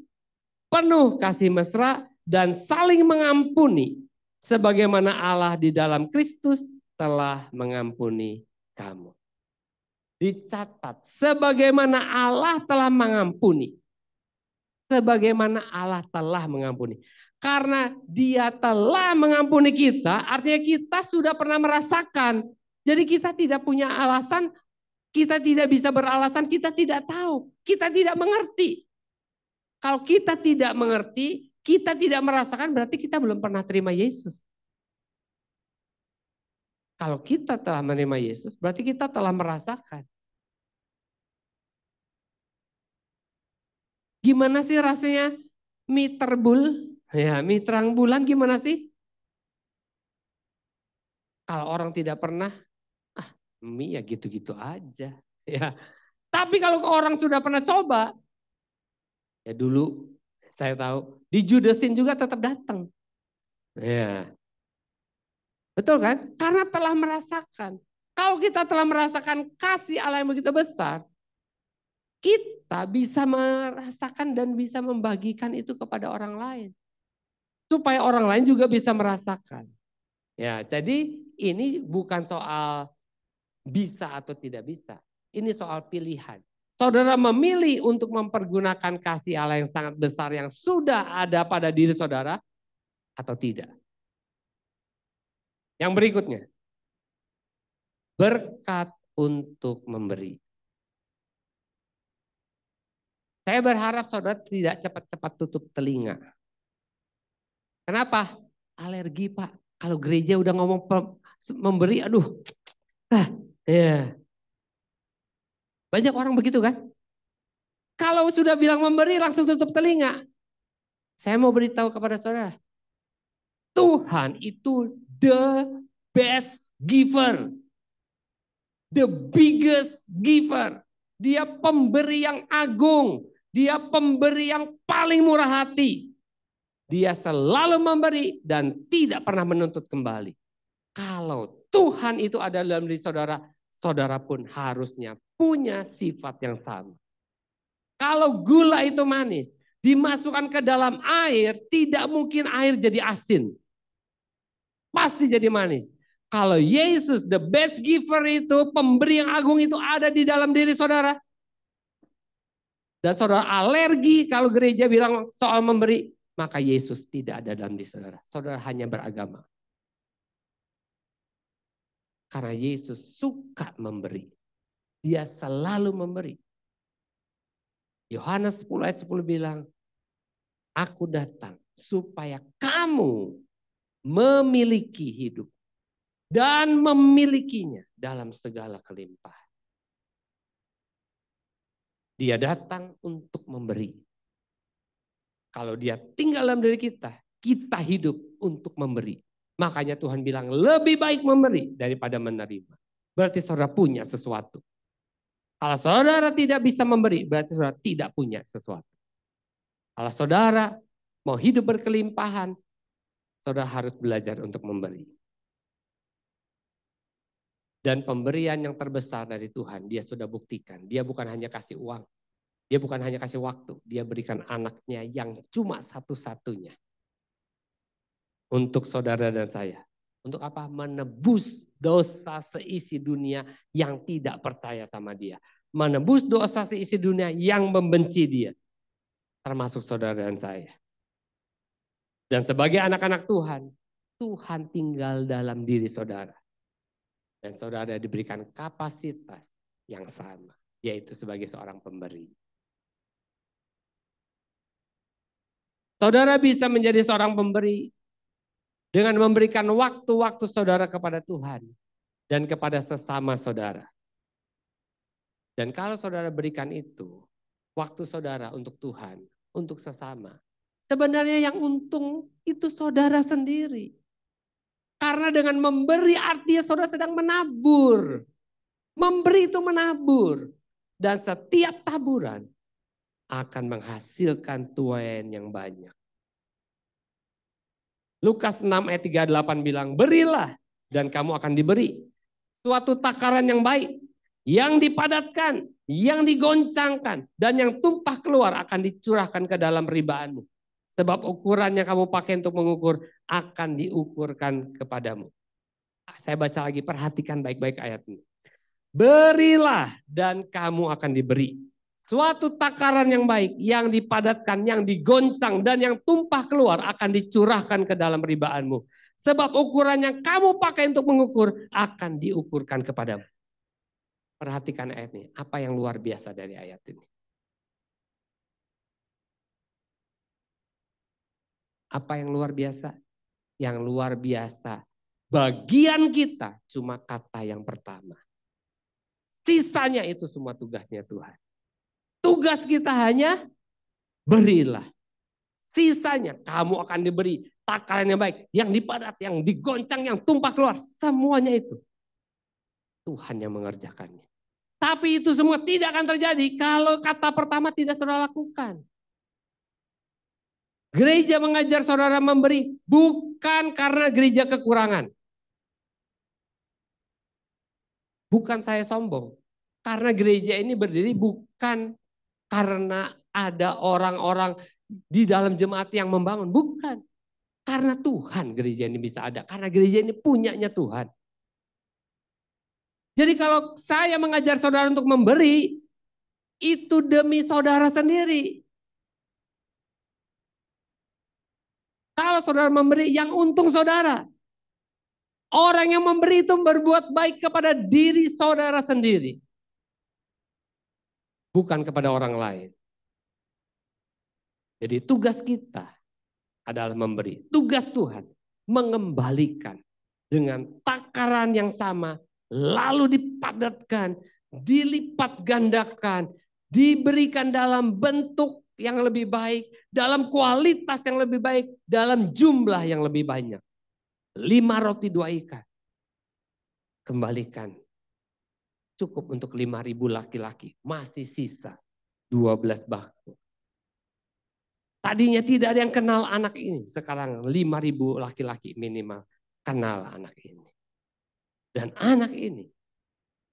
penuh kasih mesra dan saling mengampuni, sebagaimana Allah di dalam Kristus telah mengampuni kamu. Dicatat, sebagaimana Allah telah mengampuni. Sebagaimana Allah telah mengampuni. Karena dia telah mengampuni kita, artinya kita sudah pernah merasakan. Jadi kita tidak punya alasan, kita tidak bisa beralasan, kita tidak tahu, kita tidak mengerti. Kalau kita tidak mengerti, kita tidak merasakan, berarti kita belum pernah terima Yesus. Kalau kita telah menerima Yesus, berarti kita telah merasakan. Gimana sih rasanya mie terbul? Ya, mie terang bulan gimana sih? Kalau orang tidak pernah, mie ya gitu-gitu aja. Ya. Tapi kalau orang sudah pernah coba, ya dulu saya tahu dijudesin juga tetap datang. Ya. Betul kan? Karena telah merasakan. Kalau kita telah merasakan kasih Allah yang begitu besar, kita bisa merasakan dan bisa membagikan itu kepada orang lain. Supaya orang lain juga bisa merasakan. Ya, jadi ini bukan soal bisa atau tidak bisa. Ini soal pilihan. Saudara memilih untuk mempergunakan kasih Allah yang sangat besar yang sudah ada pada diri saudara atau tidak. Yang berikutnya, berkat untuk memberi. Saya berharap saudara tidak cepat-cepat tutup telinga. Kenapa? Alergi, Pak. Kalau gereja udah ngomong memberi, aduh. Ya. Banyak orang begitu kan? Kalau sudah bilang memberi langsung tutup telinga. Saya mau beritahu kepada saudara. Tuhan itu the best giver. The biggest giver. Dia pemberi yang agung. Dia pemberi yang paling murah hati. Dia selalu memberi dan tidak pernah menuntut kembali. Kalau Tuhan itu ada dalam diri saudara, saudara pun harusnya punya sifat yang sama. Kalau gula itu manis, dimasukkan ke dalam air, tidak mungkin air jadi asin. Pasti jadi manis. Kalau Yesus, the best giver itu, pemberi yang agung itu ada di dalam diri saudara. Dan saudara alergi kalau gereja bilang soal memberi, maka Yesus tidak ada dalam diri saudara. Saudara hanya beragama. Karena Yesus suka memberi. Dia selalu memberi. Yohanes 10 ayat 10 bilang, aku datang supaya kamu memiliki hidup. Dan memilikinya dalam segala kelimpahan. Dia datang untuk memberi. Kalau dia tinggal dalam diri kita, kita hidup untuk memberi. Makanya Tuhan bilang lebih baik memberi daripada menerima. Berarti saudara punya sesuatu. Kalau saudara tidak bisa memberi, berarti saudara tidak punya sesuatu. Kalau saudara mau hidup berkelimpahan, saudara harus belajar untuk memberi. Dan pemberian yang terbesar dari Tuhan, dia sudah buktikan. Dia bukan hanya kasih uang. Dia bukan hanya kasih waktu. Dia berikan anaknya yang cuma satu-satunya. Untuk saudara dan saya. Untuk apa? Menebus dosa seisi dunia yang tidak percaya sama dia. Menebus dosa seisi dunia yang membenci dia. Termasuk saudara dan saya. Dan sebagai anak-anak Tuhan, Tuhan tinggal dalam diri saudara. Dan saudara diberikan kapasitas yang sama, yaitu sebagai seorang pemberi. Saudara bisa menjadi seorang pemberi dengan memberikan waktu-waktu saudara kepada Tuhan dan kepada sesama saudara. Dan kalau saudara berikan itu, waktu saudara untuk Tuhan, untuk sesama, sebenarnya yang untung itu saudara sendiri. Karena dengan memberi artinya saudara sedang menabur. Memberi itu menabur. Dan setiap taburan akan menghasilkan tuai yang banyak. Lukas 6 ayat 38 bilang, berilah dan kamu akan diberi. Suatu takaran yang baik, yang dipadatkan, yang digoncangkan, dan yang tumpah keluar akan dicurahkan ke dalam ribaanmu. Sebab ukuran yang kamu pakai untuk mengukur akan diukurkan kepadamu. Saya baca lagi, perhatikan baik-baik ayat ini. Berilah dan kamu akan diberi. Suatu takaran yang baik, yang dipadatkan, yang digoncang, dan yang tumpah keluar akan dicurahkan ke dalam ribaanmu. Sebab ukuran yang kamu pakai untuk mengukur akan diukurkan kepadamu. Perhatikan ayat ini, apa yang luar biasa dari ayat ini? Apa yang luar biasa? Yang luar biasa, bagian kita cuma kata yang pertama. Sisanya itu semua tugasnya Tuhan. Tugas kita hanya berilah. Sisanya kamu akan diberi takaran yang baik, yang dipadat, yang digoncang, yang tumpah keluar. Semuanya itu Tuhan yang mengerjakannya. Tapi itu semua tidak akan terjadi kalau kata pertama tidak saudara lakukan. Gereja mengajar saudara memberi bukan karena gereja kekurangan. Bukan saya sombong. Karena gereja ini berdiri bukan karena ada orang-orang di dalam jemaat yang membangun. Bukan. Karena Tuhan gereja ini bisa ada. Karena gereja ini punyanya Tuhan. Jadi kalau saya mengajar saudara untuk memberi, itu demi saudara sendiri. Kalau saudara memberi, yang untung saudara. Orang yang memberi itu berbuat baik kepada diri saudara sendiri. Bukan kepada orang lain. Jadi tugas kita adalah memberi. Tugas Tuhan mengembalikan dengan takaran yang sama, lalu dipadatkan, dilipat gandakan, diberikan dalam bentuk yang lebih baik, dalam kualitas yang lebih baik, dalam jumlah yang lebih banyak. 5 roti 2 ikan. Kembalikan. Cukup untuk 5.000 laki-laki. Masih sisa 12 bakul. Tadinya tidak ada yang kenal anak ini. Sekarang 5.000 laki-laki minimal kenal anak ini. Dan anak ini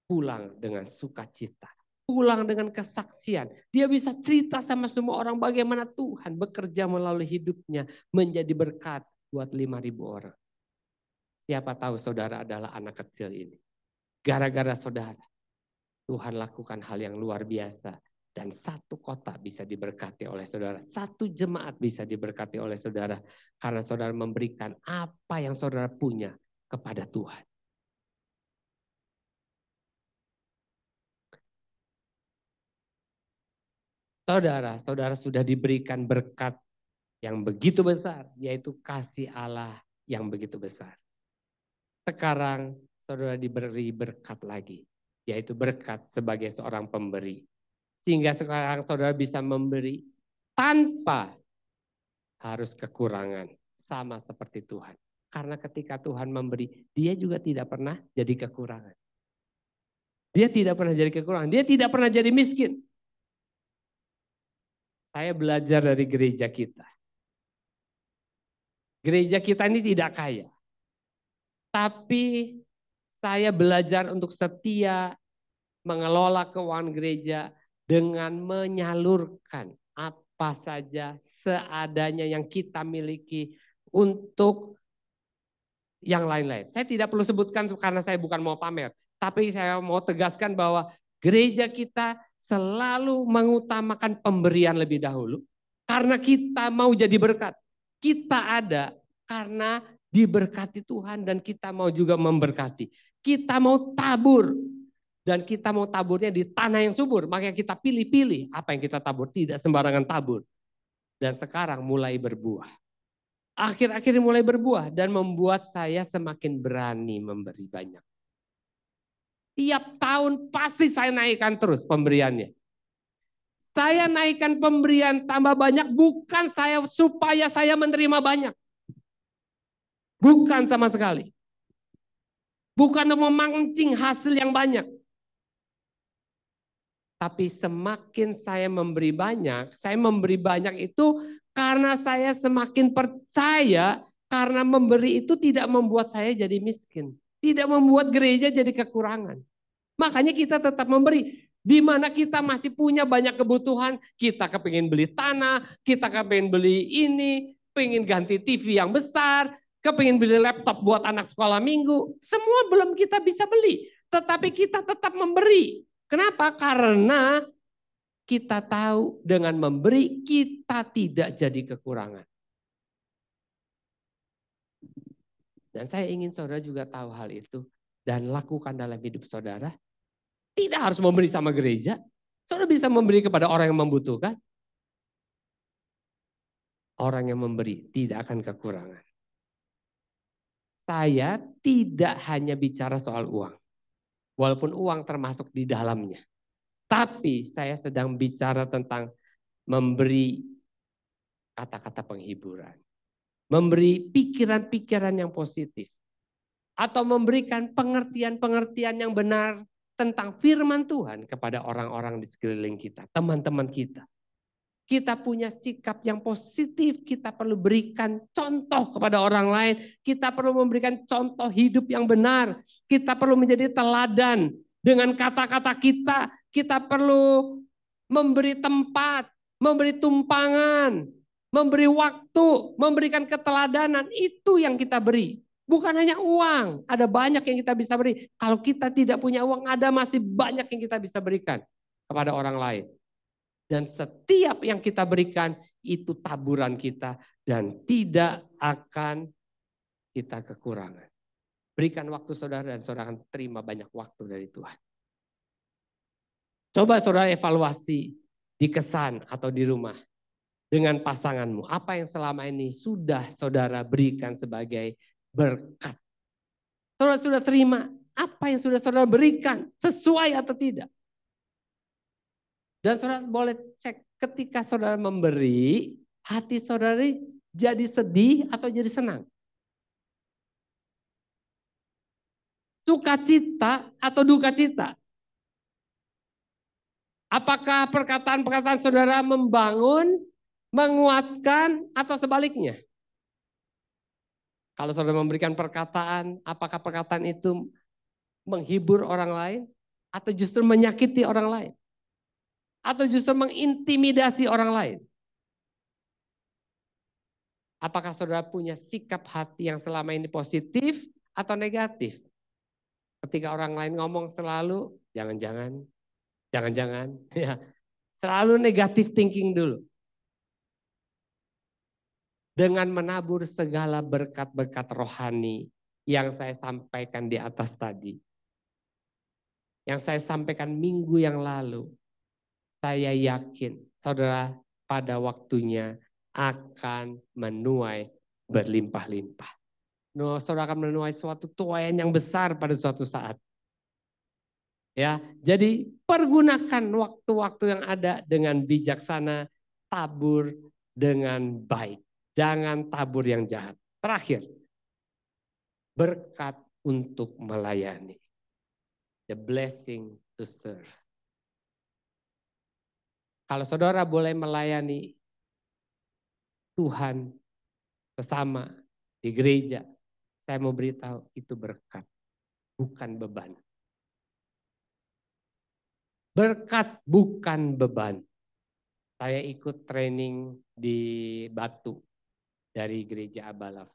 pulang dengan sukacita. Pulang dengan kesaksian. Dia bisa cerita sama semua orang bagaimana Tuhan bekerja melalui hidupnya. Menjadi berkat buat 5.000 orang. Siapa tahu saudara adalah anak kecil ini. Gara-gara saudara, Tuhan lakukan hal yang luar biasa. Dan satu kota bisa diberkati oleh saudara. Satu jemaat bisa diberkati oleh saudara. Karena saudara memberikan apa yang saudara punya kepada Tuhan. Saudara sudah diberikan berkat yang begitu besar. Yaitu kasih Allah yang begitu besar. Sekarang saudara diberi berkat lagi. Yaitu berkat sebagai seorang pemberi. Sehingga sekarang saudara bisa memberi tanpa harus kekurangan. Sama seperti Tuhan. Karena ketika Tuhan memberi, dia juga tidak pernah jadi kekurangan. Dia tidak pernah jadi kekurangan. Dia tidak pernah jadi miskin. Saya belajar dari gereja kita. Gereja kita ini tidak kaya. Tapi saya belajar untuk setia mengelola keuangan gereja dengan menyalurkan apa saja seadanya yang kita miliki untuk yang lain-lain. Saya tidak perlu sebutkan karena saya bukan mau pamer. Tapi saya mau tegaskan bahwa gereja kita selalu mengutamakan pemberian lebih dahulu. Karena kita mau jadi berkat. Kita ada karena diberkati Tuhan dan kita mau juga memberkati. Kita mau tabur. Dan kita mau taburnya di tanah yang subur. Makanya kita pilih-pilih apa yang kita tabur. Tidak sembarangan tabur. Dan sekarang mulai berbuah. Akhir-akhir mulai berbuah. Dan membuat saya semakin berani memberi banyak. Tiap tahun pasti saya naikkan terus pemberiannya. Saya naikkan pemberian tambah banyak. Bukan supaya saya menerima banyak. Bukan sama sekali. Bukan untuk memancing hasil yang banyak. Tapi semakin saya memberi banyak itu karena saya semakin percaya karena memberi itu tidak membuat saya jadi miskin. Tidak membuat gereja jadi kekurangan. Makanya kita tetap memberi. Di mana kita masih punya banyak kebutuhan, kita kepingin beli tanah, kita kepingin beli ini, pengen ganti TV yang besar, kepingin beli laptop buat anak sekolah minggu. Semua belum kita bisa beli. Tetapi kita tetap memberi. Kenapa? Karena kita tahu dengan memberi kita tidak jadi kekurangan. Dan saya ingin saudara juga tahu hal itu dan lakukan dalam hidup saudara. Tidak harus memberi sama gereja. Saudara bisa memberi kepada orang yang membutuhkan. Orang yang memberi tidak akan kekurangan. Saya tidak hanya bicara soal uang. Walaupun uang termasuk di dalamnya. Tapi saya sedang bicara tentang memberi kata-kata penghiburan. Memberi pikiran-pikiran yang positif. Atau memberikan pengertian-pengertian yang benar tentang firman Tuhan kepada orang-orang di sekeliling kita. Teman-teman kita. Kita punya sikap yang positif. Kita perlu berikan contoh kepada orang lain. Kita perlu memberikan contoh hidup yang benar. Kita perlu menjadi teladan. Dengan kata-kata kita, kita perlu memberi tempat, memberi tumpangan, memberi waktu, memberikan keteladanan. Itu yang kita beri. Bukan hanya uang, ada banyak yang kita bisa beri. Kalau kita tidak punya uang, ada masih banyak yang kita bisa berikan kepada orang lain. Dan setiap yang kita berikan itu taburan kita dan tidak akan kita kekurangan. Berikan waktu saudara dan saudara akan terima banyak waktu dari Tuhan. Coba saudara evaluasi di kesan atau di rumah dengan pasanganmu. Apa yang selama ini sudah saudara berikan sebagai berkat? Saudara sudah terima apa yang sudah saudara berikan sesuai atau tidak? Dan saudara boleh cek ketika saudara memberi, hati saudara jadi sedih atau jadi senang? Sukacita atau duka cita? Apakah perkataan-perkataan saudara membangun, menguatkan, atau sebaliknya? Kalau saudara memberikan perkataan, apakah perkataan itu menghibur orang lain? Atau justru menyakiti orang lain? Atau justru mengintimidasi orang lain? Apakah saudara punya sikap hati yang selama ini positif atau negatif? Ketika orang lain ngomong selalu, jangan-jangan, ya, selalu negatif thinking dulu. Dengan menabur segala berkat-berkat rohani yang saya sampaikan di atas tadi. Yang saya sampaikan minggu yang lalu. Saya yakin saudara pada waktunya akan menuai berlimpah-limpah. Saudara akan menuai suatu tuaian yang besar pada suatu saat. Ya, jadi pergunakan waktu-waktu yang ada dengan bijaksana, tabur dengan baik. Jangan tabur yang jahat. Terakhir, berkat untuk melayani. The blessing to serve. Kalau saudara boleh melayani Tuhan sesama di gereja, saya mau beritahu itu berkat, bukan beban. Berkat bukan beban. Saya ikut training di Batu dari gereja Abalaf.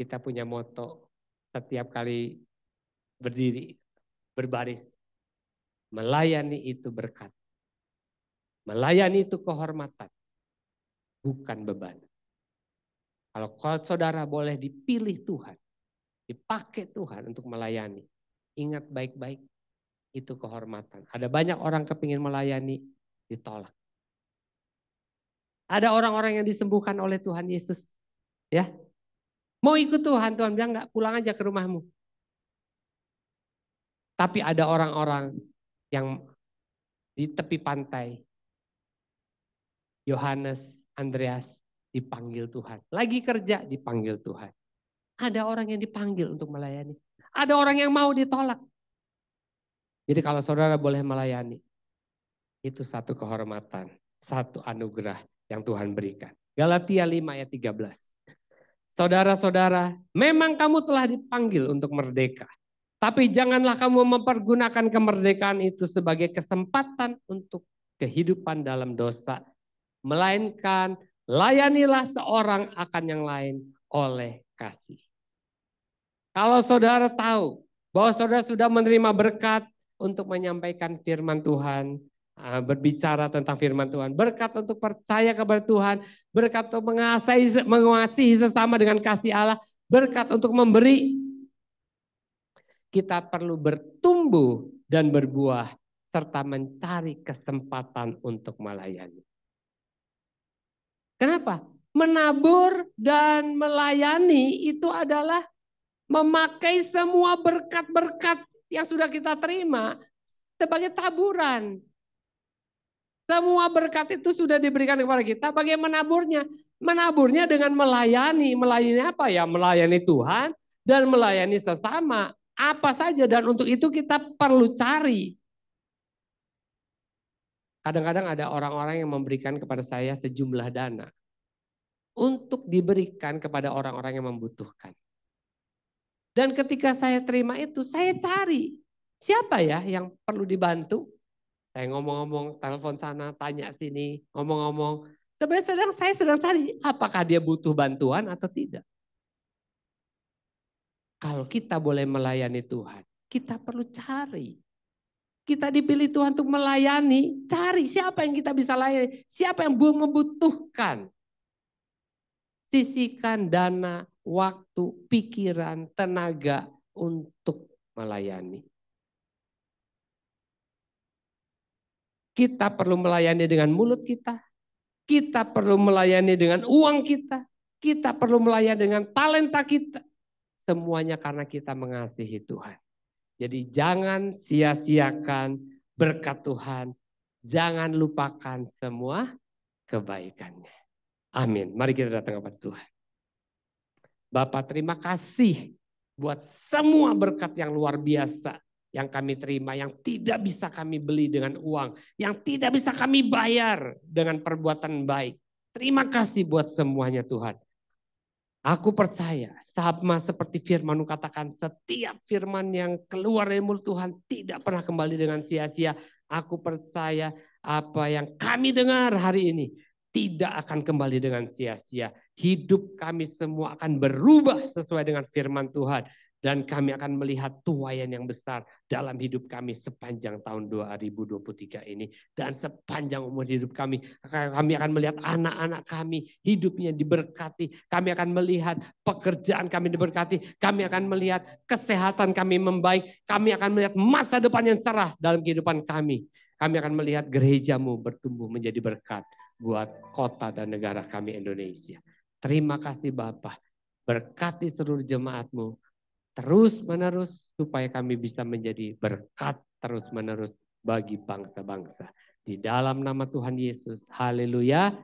Kita punya moto setiap kali berdiri, berbaris. Melayani itu berkat. Melayani itu kehormatan, bukan beban. Kalau saudara boleh dipilih Tuhan, dipakai Tuhan untuk melayani, ingat baik-baik, itu kehormatan. Ada banyak orang kepingin melayani, ditolak. Ada orang-orang yang disembuhkan oleh Tuhan Yesus. Ya, mau ikut Tuhan, Tuhan bilang enggak, pulang aja ke rumahmu. Tapi ada orang-orang yang di tepi pantai, Yohanes, Andreas, dipanggil Tuhan. Lagi kerja, dipanggil Tuhan. Ada orang yang dipanggil untuk melayani. Ada orang yang mau ditolak. Jadi kalau saudara boleh melayani, itu satu kehormatan, satu anugerah yang Tuhan berikan. Galatia 5 ayat 13. Saudara-saudara, memang kamu telah dipanggil untuk merdeka. Tapi janganlah kamu mempergunakan kemerdekaan itu sebagai kesempatan untuk kehidupan dalam dosa. Melainkan layanilah seorang akan yang lain oleh kasih. Kalau saudara tahu bahwa saudara sudah menerima berkat untuk menyampaikan firman Tuhan, berbicara tentang firman Tuhan, berkat untuk percaya kepada Tuhan, berkat untuk mengasihi sesama dengan kasih Allah, berkat untuk memberi, kita perlu bertumbuh dan berbuah serta mencari kesempatan untuk melayani. Kenapa? Menabur dan melayani itu adalah memakai semua berkat-berkat yang sudah kita terima sebagai taburan. Semua berkat itu sudah diberikan kepada kita. Bagaimana menaburnya? Menaburnya dengan melayani. Melayani apa ya? Melayani Tuhan dan melayani sesama. Apa saja, dan untuk itu kita perlu cari. Kadang-kadang ada orang-orang yang memberikan kepada saya sejumlah dana untuk diberikan kepada orang-orang yang membutuhkan. Dan ketika saya terima itu, saya cari siapa ya yang perlu dibantu. Saya ngomong-ngomong, telepon sana, tanya sini, ngomong-ngomong. Sebenarnya saya sedang cari apakah dia butuh bantuan atau tidak. Kalau kita boleh melayani Tuhan, kita perlu cari. Kita dipilih Tuhan untuk melayani, cari siapa yang kita bisa layani, siapa yang membutuhkan. Sisihkan dana, waktu, pikiran, tenaga untuk melayani. Kita perlu melayani dengan mulut kita perlu melayani dengan uang kita perlu melayani dengan talenta kita. Semuanya karena kita mengasihi Tuhan. Jadi jangan sia-siakan berkat Tuhan. Jangan lupakan semua kebaikannya. Amin. Mari kita datang kepada Tuhan. Bapak, terima kasih buat semua berkat yang luar biasa yang kami terima, yang tidak bisa kami beli dengan uang, yang tidak bisa kami bayar dengan perbuatan baik. Terima kasih buat semuanya Tuhan. Aku percaya sama seperti firman-Mu katakan, setiap firman yang keluar dari mulut Tuhan tidak pernah kembali dengan sia-sia. Aku percaya apa yang kami dengar hari ini tidak akan kembali dengan sia-sia. Hidup kami semua akan berubah sesuai dengan firman Tuhan. Dan kami akan melihat tuaian yang besar dalam hidup kami sepanjang tahun 2023 ini. Dan sepanjang umur hidup kami akan melihat anak-anak kami hidupnya diberkati. Kami akan melihat pekerjaan kami diberkati. Kami akan melihat kesehatan kami membaik. Kami akan melihat masa depan yang cerah dalam kehidupan kami. Kami akan melihat gereja-Mu bertumbuh menjadi berkat buat kota dan negara kami Indonesia. Terima kasih Bapak. Berkati seluruh jemaat-Mu terus menerus supaya kami bisa menjadi berkat terus menerus bagi bangsa-bangsa. Di dalam nama Tuhan Yesus. Haleluya.